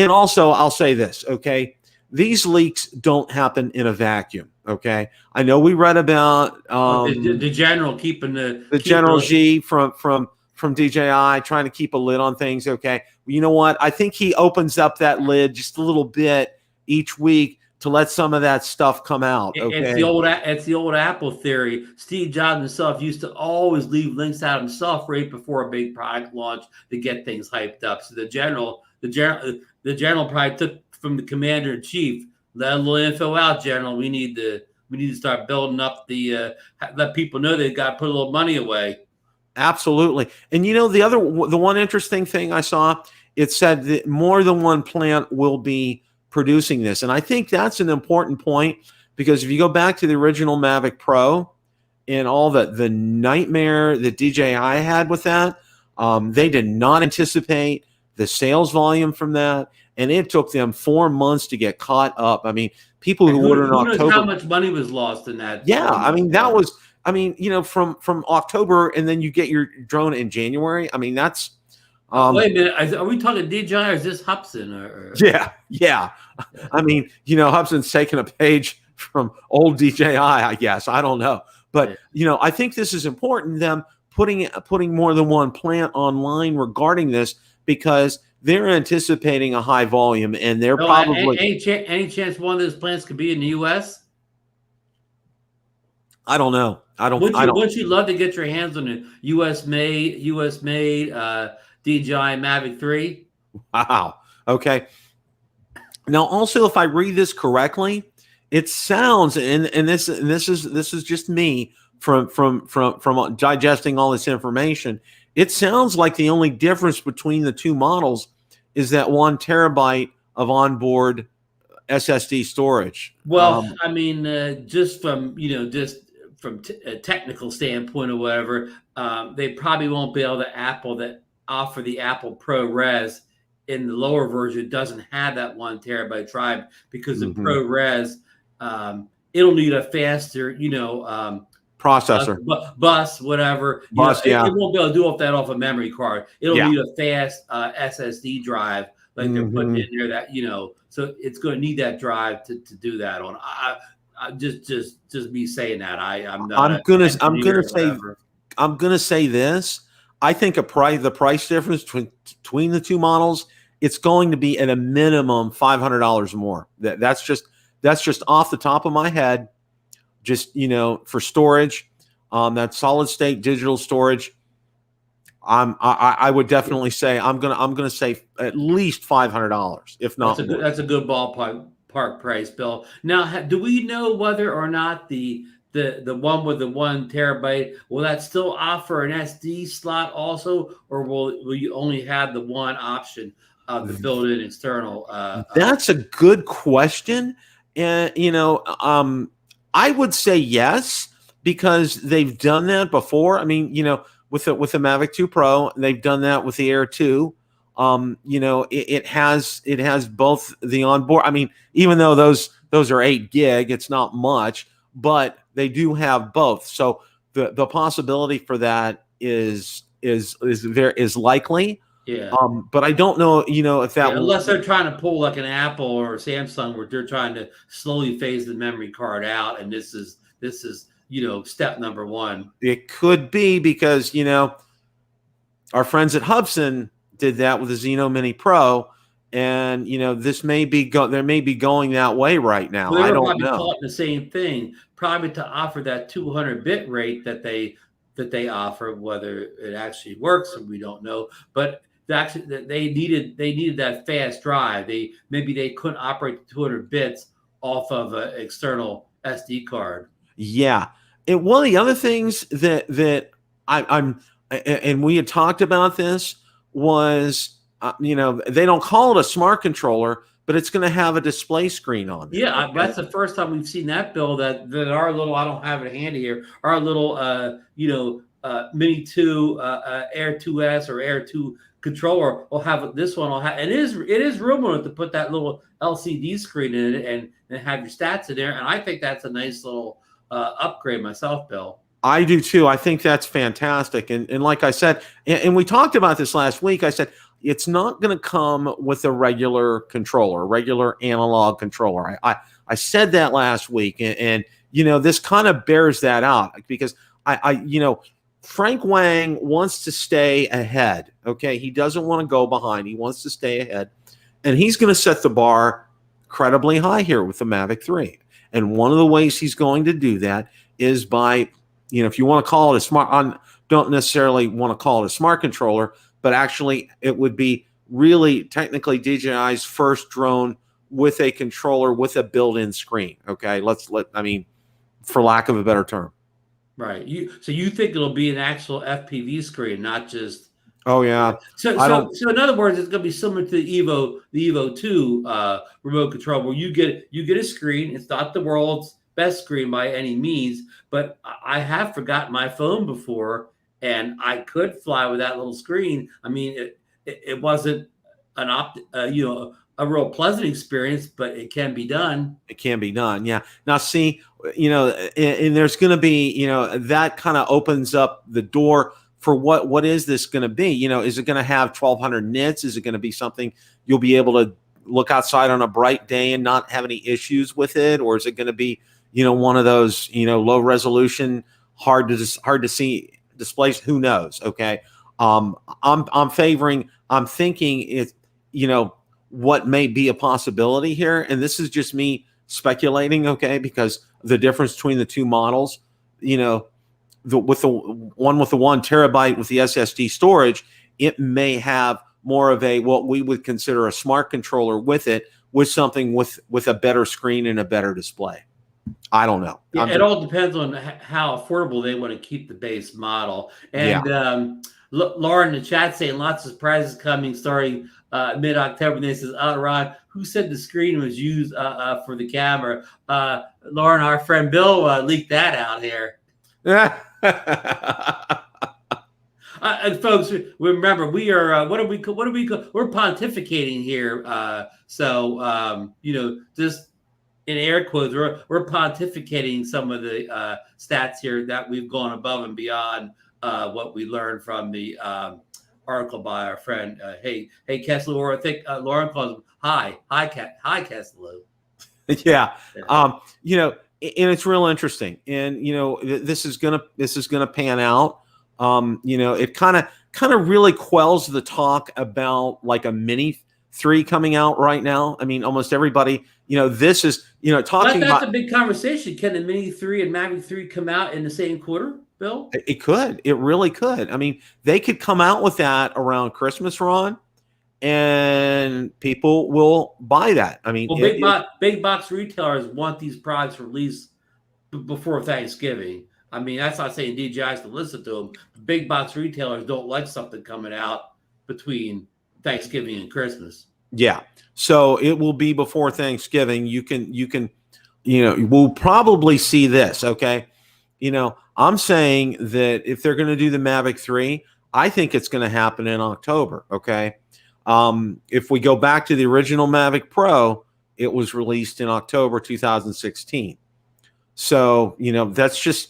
also I'll say this, okay. These leaks don't happen in a vacuum, okay? I know we read about the general keeping the General G from DJI trying to keep a lid on things, okay? You know what? I think he opens up that lid just a little bit each week to let some of that stuff come out, okay? It's the old Apple theory. Steve Jobs himself used to always leave links out himself right before a big product launch to get things hyped up. So the general probably took from the commander in chief, let a little info out, General. We need to start building up the let people know they've got to put a little money away. Absolutely. And the one interesting thing I saw, it said that more than one plant will be producing this. And I think that's an important point, because if you go back to the original Mavic Pro and all the nightmare that DJI had with that, they did not anticipate the sales volume from that. And it took them 4 months to get caught up. I mean, people who ordered in October. How much money was lost in that? Yeah, I mean, that was, from October, and then you get your drone in January. I mean, that's. Wait a minute, are we talking DJI or is this Hubsan? Yeah. I mean, Hubsan's taking a page from old DJI, I guess. I don't know, but I think this is important. Them putting more than one plant online regarding this, because they're anticipating a high volume, and they're probably any chance one of those plants could be in the U.S. I don't know. Wouldn't you love to get your hands on a U.S. made DJI Mavic 3? Wow. Okay. Now, also, if I read this correctly, it sounds, and this is just me from digesting all this information. It sounds like the only difference between the two models is that 1 terabyte of onboard SSD storage. Well, I mean, just from a technical standpoint or whatever, they probably won't be able to Apple that offer the Apple ProRes in the lower version doesn't have that 1 terabyte drive because the ProRes, it'll need a faster, processor, bus, whatever. It won't be able to do that off a memory card. It'll need a fast SSD drive, like they're putting in there. That so it's going to need that drive to do that on. Just me saying that. I'm gonna say this. I think the price difference between the two models, it's going to be at a minimum $500 more. That's just off the top of my head. Just for storage, that solid state digital storage, I would definitely say I'm gonna say at least $500, if not more. That's a good ballpark price, Bill. Now, do we know whether or not the one with the 1 terabyte will that still offer an SD slot also, or will you only have the one option of the built-in external? That's a good question, and I would say yes, because they've done that before. I mean, with the Mavic 2 Pro, they've done that with the Air 2. It has both the onboard. I mean, even though those are 8 gig, it's not much, but they do have both. So the possibility for that is likely. Yeah. But I don't know, if that unless they're trying to pull like an Apple or Samsung, where they're trying to slowly phase the memory card out, and this is step number 1. It could be because our friends at Hubsan did that with the Zino Mini Pro, and this may be they may be going that way right now. Well, I don't know. Taught the same thing, probably to offer that 200 bit rate that they offer. Whether it actually works, we don't know, but they needed that fast drive. Maybe they couldn't operate the 200 bits off of an external SD card. Yeah, and one of the other things that I'm and we had talked about this was they don't call it a smart controller, but it's going to have a display screen on it. Yeah, that's the first time we've seen that, Bill. That our little, I don't have it handy here, our little Mini 2 Air 2S or Air 2 controller will have this one. It is room on it to put that little LCD screen in it and have your stats in there. And I think that's a nice little upgrade myself, Bill. I do too. I think that's fantastic. And like I said, and we talked about this last week, I said, it's not going to come with a regular controller, regular analog controller. I said that last week, and this kind of bears that out, because Frank Wang wants to stay ahead. Okay, he doesn't want to go behind. He wants to stay ahead, and he's going to set the bar incredibly high here with the Mavic 3. And one of the ways he's going to do that is by, if you want to call it a smart, I don't necessarily want to call it a smart controller, but actually it would be really technically DJI's first drone with a controller with a built-in screen. Okay, for lack of a better term. Right. So you think it'll be an actual FPV screen, not just? Oh yeah. So in other words, it's going to be similar to the Evo 2 remote control, where you get a screen. It's not the world's best screen by any means, but I have forgotten my phone before, and I could fly with that little screen. I mean, it wasn't a real pleasant experience, but it can be done. It can be done. Yeah. Now, see, and there's going to be, that kind of opens up the door for what is this going to be? Is it going to have 1200 nits? Is it going to be something you'll be able to look outside on a bright day and not have any issues with it? Or is it going to be, one of those, low resolution, hard to see displays? Who knows? Okay. I'm thinking it, what may be a possibility here. And this is just me speculating. Okay. Because the difference between the two models, with the one with the 1 terabyte with the SSD storage, it may have more of what we would consider a smart controller with it, with something with a better screen and a better display. I don't know. Yeah, it all depends on how affordable they want to keep the base model. And Lauren in the chat saying lots of surprises coming starting mid-October. And this is Ron, who said the screen was used for the camera. Lauren, our friend Bill leaked that out here. And folks, remember we are what are we? We're pontificating here. Just in air quotes, we're pontificating some of the stats here that we've gone above and beyond what we learned from the article by our friend. Hey, Kessler, or I think Lauren calls him hi, Kessler. Yeah. And it's real interesting. And, this is going to pan out. It kind of really quells the talk about like a Mini 3 coming out right now. I mean, almost everybody, this is, talking that's about a big conversation. Can the Mini 3 and Mavic 3 come out in the same quarter, Bill? It could. It really could. I mean, they could come out with that around Christmas, Ron, and people will buy that. I mean, big box retailers want these products released before Thanksgiving. I mean, that's not saying DJI's to listen to them. Big box retailers don't like something coming out between Thanksgiving and Christmas. Yeah. So it will be before Thanksgiving. We'll probably see this. Okay. I'm saying that if they're going to do the Mavic 3, I think it's going to happen in October. Okay. If we go back to the original Mavic Pro, it was released in October 2016. So, that's just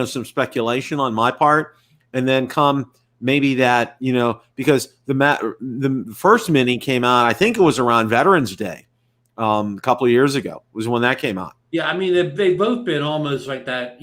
some speculation on my part. And then come maybe that, because the first Mini came out, I think it was around Veterans Day, a couple of years ago was when that came out. Yeah, I mean, they've both been almost like that,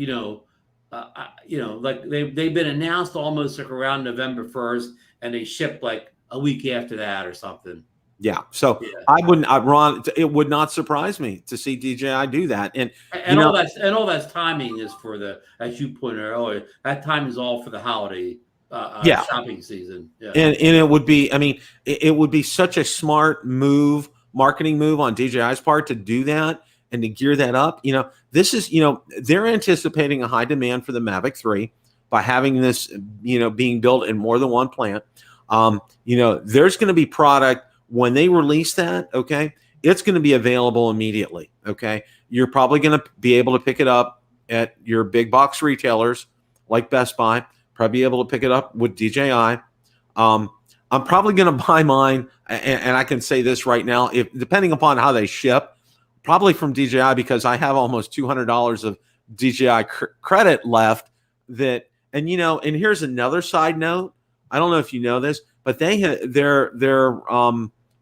like they've been announced almost like around November 1st, and they shipped like a week after that or something. Yeah. So yeah. Ron, it would not surprise me to see DJI do that. And all that's timing is for the, as you pointed out earlier, that time is all for the holiday shopping season. Yeah. And it would be, I mean, it would be such a smart marketing move on DJI's part to do that and to gear that up. This is, they're anticipating a high demand for the Mavic 3 by having this, being built in more than one plant. There's going to be product when they release that. Okay. It's going to be available immediately. Okay. You're probably going to be able to pick it up at your big box retailers like Best Buy, probably be able to pick it up with DJI. I'm probably going to buy mine. And I can say this right now, depending upon how they ship, probably from DJI, because I have almost $200 of DJI credit left and here's another side note. I don't know if you know this, but their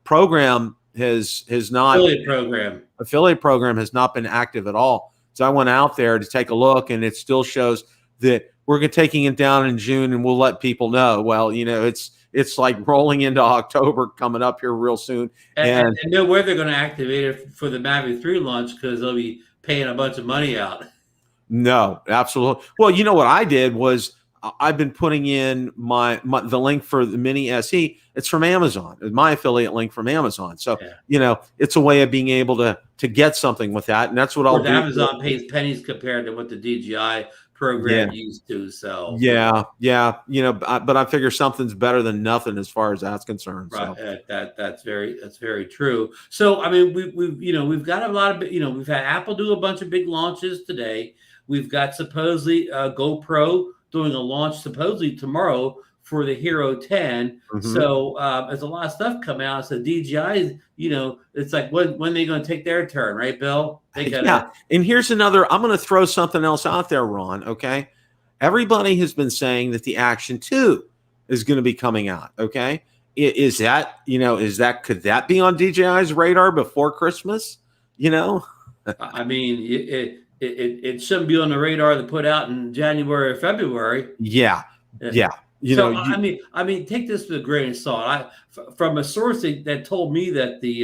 program has not affiliate program has not been active at all. So I went out there to take a look, and it still shows that we're taking it down in June, and we'll let people know. Well, it's like rolling into October coming up here real soon, and know where they're going to activate it for the Mavic 3 launch, because they'll be paying a bunch of money out. No, absolutely. Well, what I did was I've been putting in the link for the Mini SE. It's from Amazon. It's my affiliate link from Amazon. So, it's a way of being able to get something with that. And that's what I'll do. Amazon pays pennies compared to what the DJI program used to. So, yeah. But I figure something's better than nothing as far as that's concerned. Right. So. That's very true. So, I mean, we've got a lot of, we've had Apple do a bunch of big launches today. We've got supposedly GoPro doing a launch supposedly tomorrow for the Hero 10. Mm-hmm. So there's a lot of stuff coming out. So DJI, it's like when are they going to take their turn, right, Bill? Yeah. And here's another. I'm going to throw something else out there, Ron. Okay. Everybody has been saying that the Action 2 is going to be coming out. Okay. Is that could that be on DJI's radar before Christmas? I mean, it shouldn't be on the radar to put out in January or February. Yeah. I mean, take this with a grain of salt. From a source that told me that the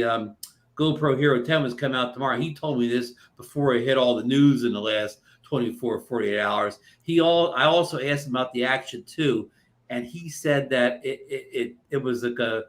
GoPro Hero 10 was coming out tomorrow. He told me this before it hit all the news in the last 24, 48 hours. I also asked him about the Action 2, and he said that it was like a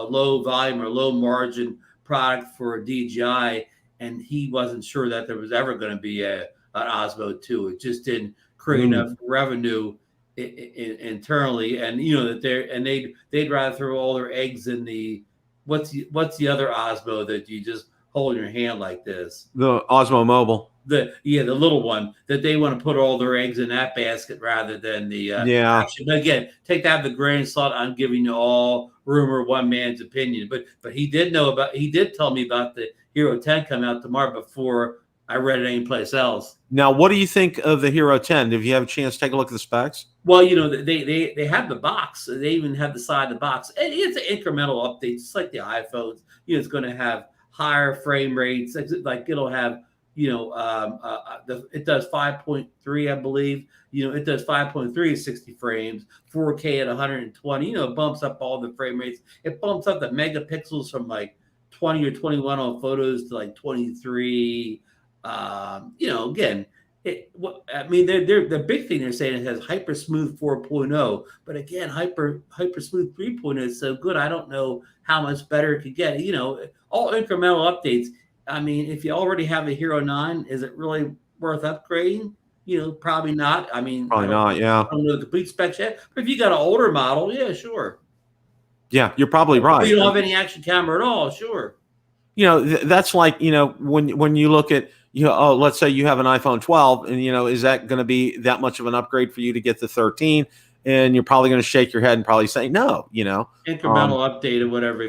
low volume or low margin product for DJI. And he wasn't sure that there was ever going to be an Osmo 2. It just didn't create enough revenue internally, and that they'd rather throw all their eggs in the what's the other Osmo that you just hold in your hand like this? The Osmo Mobile. the little one, that they want to put all their eggs in that basket rather than the action. But again, take that with a grain of salt. I'm giving you all rumor, one man's opinion. But he did tell me about the Hero 10 coming out tomorrow before I read it anyplace else. Now, what do you think of the Hero 10? Did you have a chance to take a look at the specs? Well, they have the box. They even have the side of the box. And it's an incremental update, just like the iPhones. It's going to have higher frame rates. Like it'll have, it does 5.3, I believe. It does 5.3 at 60 frames, 4K at 120. It bumps up all the frame rates. It bumps up the megapixels from like 20 or 21 on photos to like 23. Again, the big thing they're saying it has Hyper Smooth 4.0, but again, Hyper Smooth 3.0 is so good. I don't know how much better it could get. All incremental updates. I mean, if you already have a Hero 9, is it really worth upgrading? Probably not. I mean, probably not. Yeah. I don't know the complete specs yet, but if you got an older model, yeah, sure. Yeah, you're probably right. If you don't have any action camera at all, sure. That's like, when you look at, let's say you have an iPhone 12 and, is that going to be that much of an upgrade for you to get the 13? And you're probably going to shake your head and probably say, no, Incremental update or whatever.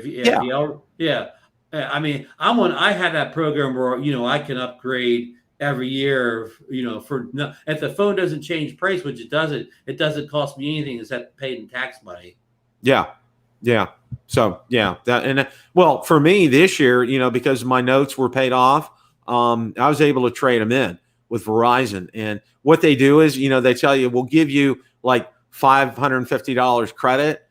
I mean, I have that program where, I can upgrade every year, if the phone doesn't change price, which it doesn't cost me anything except paid in tax money. Yeah. Yeah. So well, for me this year, because my notes were paid off, I was able to trade them in with Verizon. And what they do is, they tell you, we'll give you like $550 credit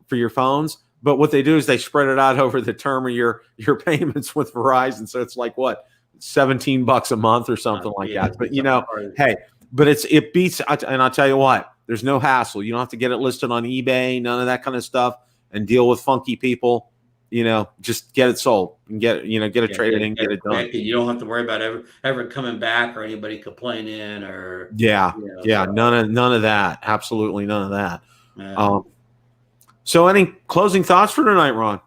for your phones. But what they do is they spread it out over the term of your payments with Verizon. So it's like what, $17 a month or something like that. But hey, but it beats, and I'll tell you what, there's no hassle. You don't have to get it listed on eBay, none of that kind of stuff, and deal with funky people. Just get it sold and get it traded and get it done. You don't have to worry about ever coming back or anybody complaining or none of that. Absolutely none of that. Yeah. So any closing thoughts for tonight, Ron?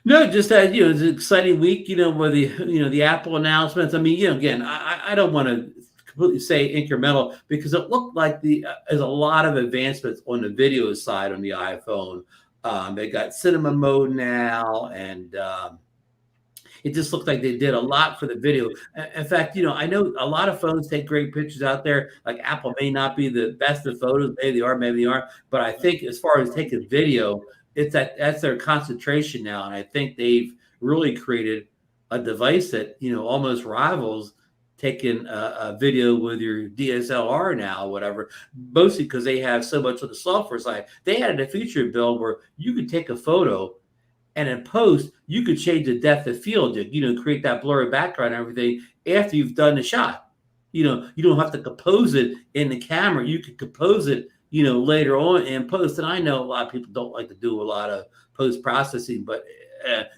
No, just that, it's an exciting week, with the Apple announcements. I mean, again, I don't want to completely say incremental because it looked like there's a lot of advancements on the video side on the iPhone. They got cinema mode now, and it just looked like they did a lot for the video. In fact, I know a lot of phones take great pictures out there. Like Apple may not be the best of photos. Maybe they are, maybe they aren't. But I think as far as taking video, that's their concentration now. And I think they've really created a device that, almost rivals taking a video with your DSLR now, whatever, mostly because they have so much of the software side. They added a feature build where you could take a photo and in post, you could change the depth of field, create that blurry background and everything after you've done the shot. You don't have to compose it in the camera. You could compose it, later on in post. And I know a lot of people don't like to do a lot of post processing, but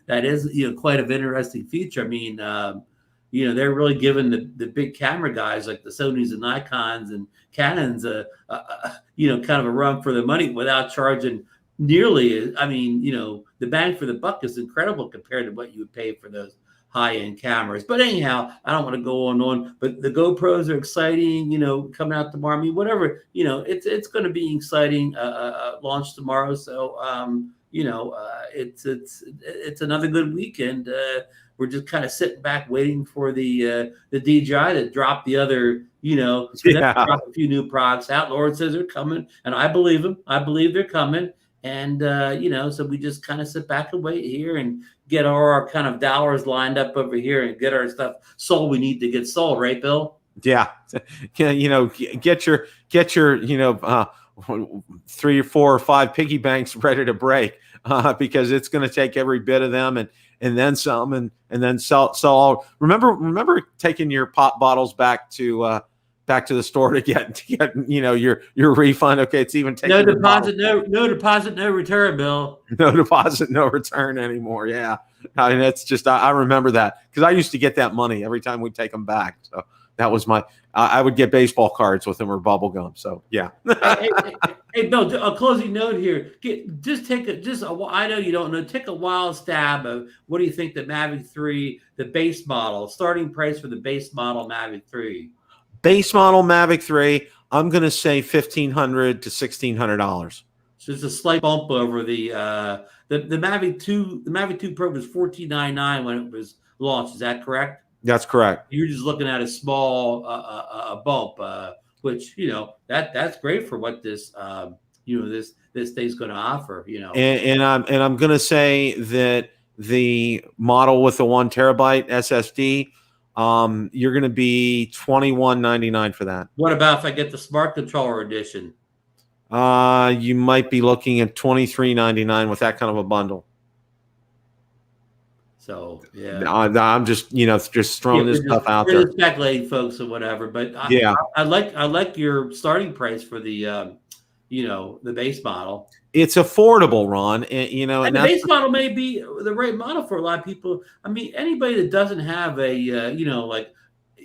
that is, quite an interesting feature. I mean, they're really giving the big camera guys like the Sonys and Nikons and Canons, kind of a run for the money without charging nearly. I mean, the bang for the buck is incredible compared to what you would pay for those high-end cameras. But anyhow, I don't want to go on. But the GoPros are exciting, coming out tomorrow. I mean, whatever, it's going to be exciting. Launch tomorrow, so it's another good weekend. We're just kind of sitting back waiting for the DJI to drop the other, drop a few new products out. Lord says they're coming, and I believe them. I believe they're coming. And, so we just kind of sit back and wait here and get our kind of dollars lined up over here and get our stuff sold. We need to get sold, right, Bill? Yeah. Get your 3 or 4 or 5 piggy banks ready to break because it's going to take every bit of them and then some and then sell. Remember taking your pop bottles back to the store to get your refund. Okay, it's even taking no deposit, no return, Bill. No deposit, no return anymore. Yeah, I mean, that's just I remember that because I used to get that money every time we take them back. So That was my. I would get baseball cards with them or bubble gum. So yeah. Hey, Bill, a closing note here. I know you don't know. Take a wild stab of what do you think the Mavic 3, the base model, starting price for the base model Mavic 3. Base model Mavic 3. I'm going to say $1,500 to $1,600. So it's a slight bump over the Mavic 2. The Mavic 2 Pro was $1,499 when it was launched. Is that correct? That's correct. You're just looking at a small bump, which that's great for what this this thing's going to offer. And I'm going to say that the model with the 1 terabyte SSD, you're going to be $2,199 for that. What about if I get the Smart Controller edition? You might be looking at $2,399 with that kind of a bundle. So yeah, I'm just just throwing this stuff out there. Speculating, folks, or whatever. But I like your starting price for the the base model. It's affordable, Ron, and and the base model may be the right model for a lot of people. I mean, anybody that doesn't have a like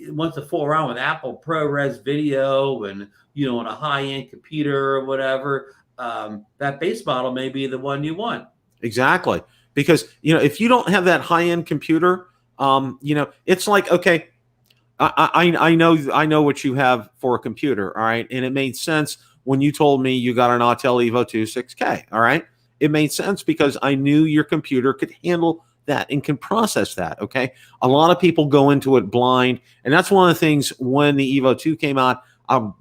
wants to fool around with Apple ProRes video and on a high-end computer or whatever, that base model may be the one you want. Exactly. Because, if you don't have that high-end computer, it's like, okay, I know what you have for a computer, all right? And it made sense when you told me you got an Autel Evo 2 6K, all right? It made sense because I knew your computer could handle that and can process that, okay? A lot of people go into it blind, and that's one of the things when the Evo 2 came out, I'm,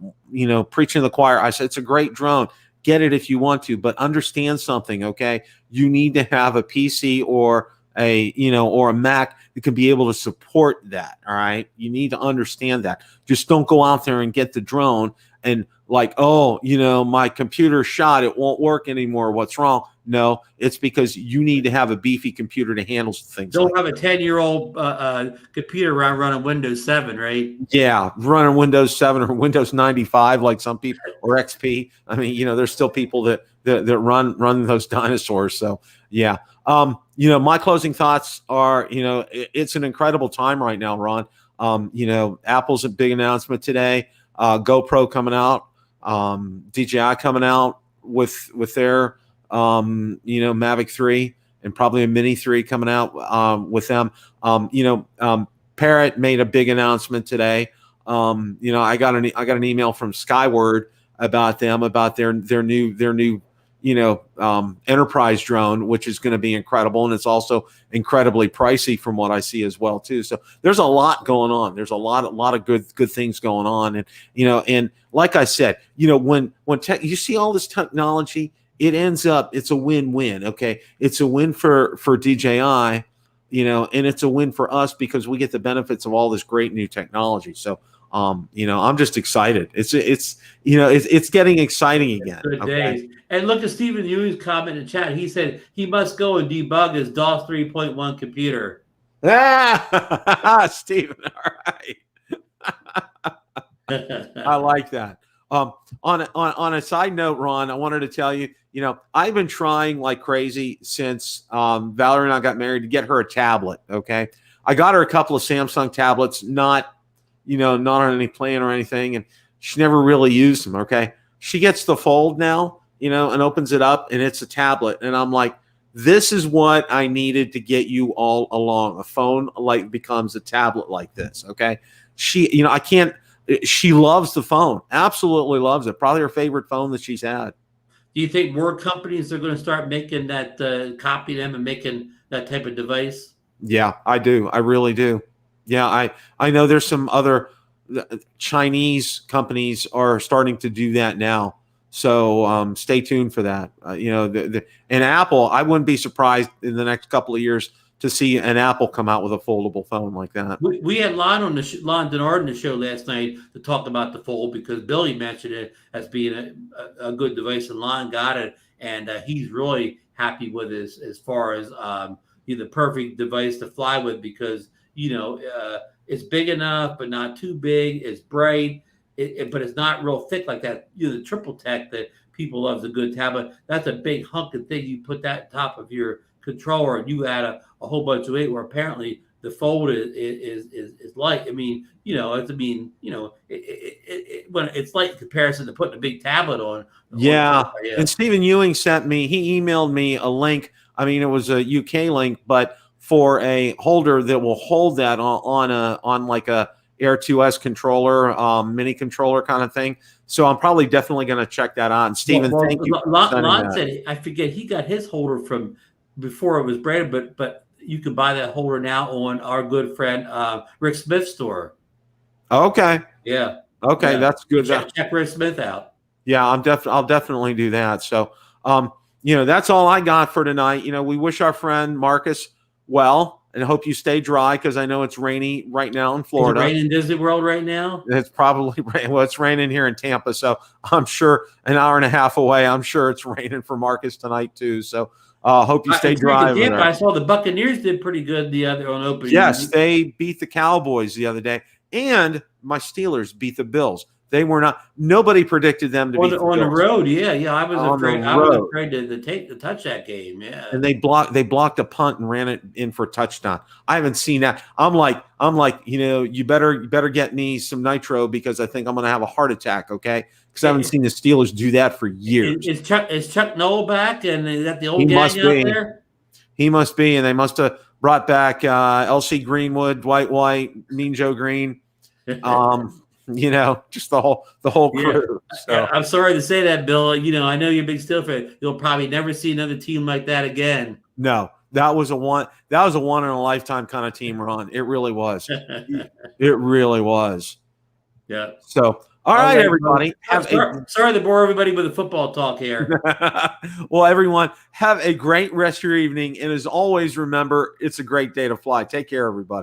preaching to the choir. I said, it's a great drone. Get it if you want to, but understand something, okay? You need to have a PC or or a Mac that can be able to support that, all right? You need to understand that. Just don't go out there and get the drone and like, oh, my computer shot, it won't work anymore. What's wrong? No, it's because you need to have a beefy computer to handle things. Don't have a 10-year-old computer running Windows 7, right? Yeah, running Windows 7 or Windows 95, like some people, or XP. I mean, there's still people that run those dinosaurs. So yeah, my closing thoughts are, it's an incredible time right now, Ron. Apple's a big announcement today. GoPro coming out, DJI coming out with their Mavic 3 and probably a Mini 3 coming out with them. Parrot made a big announcement today. I got an email from Skyward about their new enterprise drone, which is going to be incredible, and it's also incredibly pricey from what I see as well too. So there's a lot going on. There's a lot of good things going on, and and like I said, when you see all this technology, it ends up it's a win-win. Okay, it's a win for DJI, and it's a win for us because we get the benefits of all this great new technology. So I'm just excited. It's getting exciting again. Good days. And look at Stephen Ewing's comment in chat. He said he must go and debug his DOS 3.1 computer. Stephen, all right. I like that. On a side note, Ron, I wanted to tell you, I've been trying like crazy since Valerie and I got married to get her a tablet. Okay, I got her a couple of Samsung tablets, not on any plan or anything, and she never really used them. Okay, she gets the Fold now, and opens it up, and it's a tablet, and I'm like, this is what I needed to get you all along. A phone like becomes a tablet like this. Okay, she, I can't. She loves the phone, absolutely loves it. Probably her favorite phone that she's had. Do you think more companies are going to start making that, copy them and making that type of device? Yeah, I do. I really do. Yeah, I know there's some other Chinese companies are starting to do that now. So stay tuned for that. And Apple, I wouldn't be surprised in the next couple of years to see an Apple come out with a foldable phone like that. We had Lon Denard on the show last night to talk about the Fold because Billy mentioned it as being a good device, and Lon got it, and he's really happy with it as far as the perfect device to fly with because it's big enough but not too big. It's bright, but it's not real thick like that. The triple tech that people love, the good tablet. That's a big hunk of thing. You put that on top of your controller and you add a whole bunch of weight, where apparently the fold is light. I mean, you know, when it's light in comparison to putting a big tablet on. Yeah. And Stephen Ewing sent me, he emailed me a link. I mean, it was a UK link, but for a holder that will hold that on like a Air 2S controller, mini controller kind of thing. So I'm probably definitely going to check that out. And Stephen, thank you. Lon said, I forget, he got his holder from before it was branded, but you can buy that holder now on our good friend Rick Smith's store. Okay. Yeah. Okay, that's good. Check Rick Smith out. Yeah, I'll definitely do that. So, you know, that's all I got for tonight. You know, we wish our friend Marcus well, and hope you stay dry because I know it's rainy right now in Florida. Is it raining in Disney World right now? It's probably well, it's raining here in Tampa, so I'm sure an hour and a half away. I'm sure it's raining for Marcus tonight too. So, hope you stay dry. Tampa, I saw the Buccaneers did pretty good the other on opening. Yes, they beat the Cowboys the other day, and my Steelers beat the Bills. They were not. Nobody predicted them to be on the road. Yeah. I was afraid. I was afraid to touch that game. Yeah. And they blocked a punt and ran it in for a touchdown. I haven't seen that. I'm like, you know, you better get me some nitro because I think I'm going to have a heart attack. Okay, because I haven't seen the Steelers do that for years. Is Chuck Noll back? And is that the old gang out there? He must be, and they must have brought back L.C. Greenwood, Dwight White, Mean Joe Green. You know, just the whole crew. Yeah. So. I'm sorry to say that, Bill. You know, I know you're a big Steelers fan. You'll probably never see another team like that again. No, that was a one in a lifetime kind of team, Ron. It really was. It really was. Yeah. So, all right, everybody. Sorry to bore everybody with the football talk here. Well, everyone, have a great rest of your evening. And as always, remember, it's a great day to fly. Take care, everybody.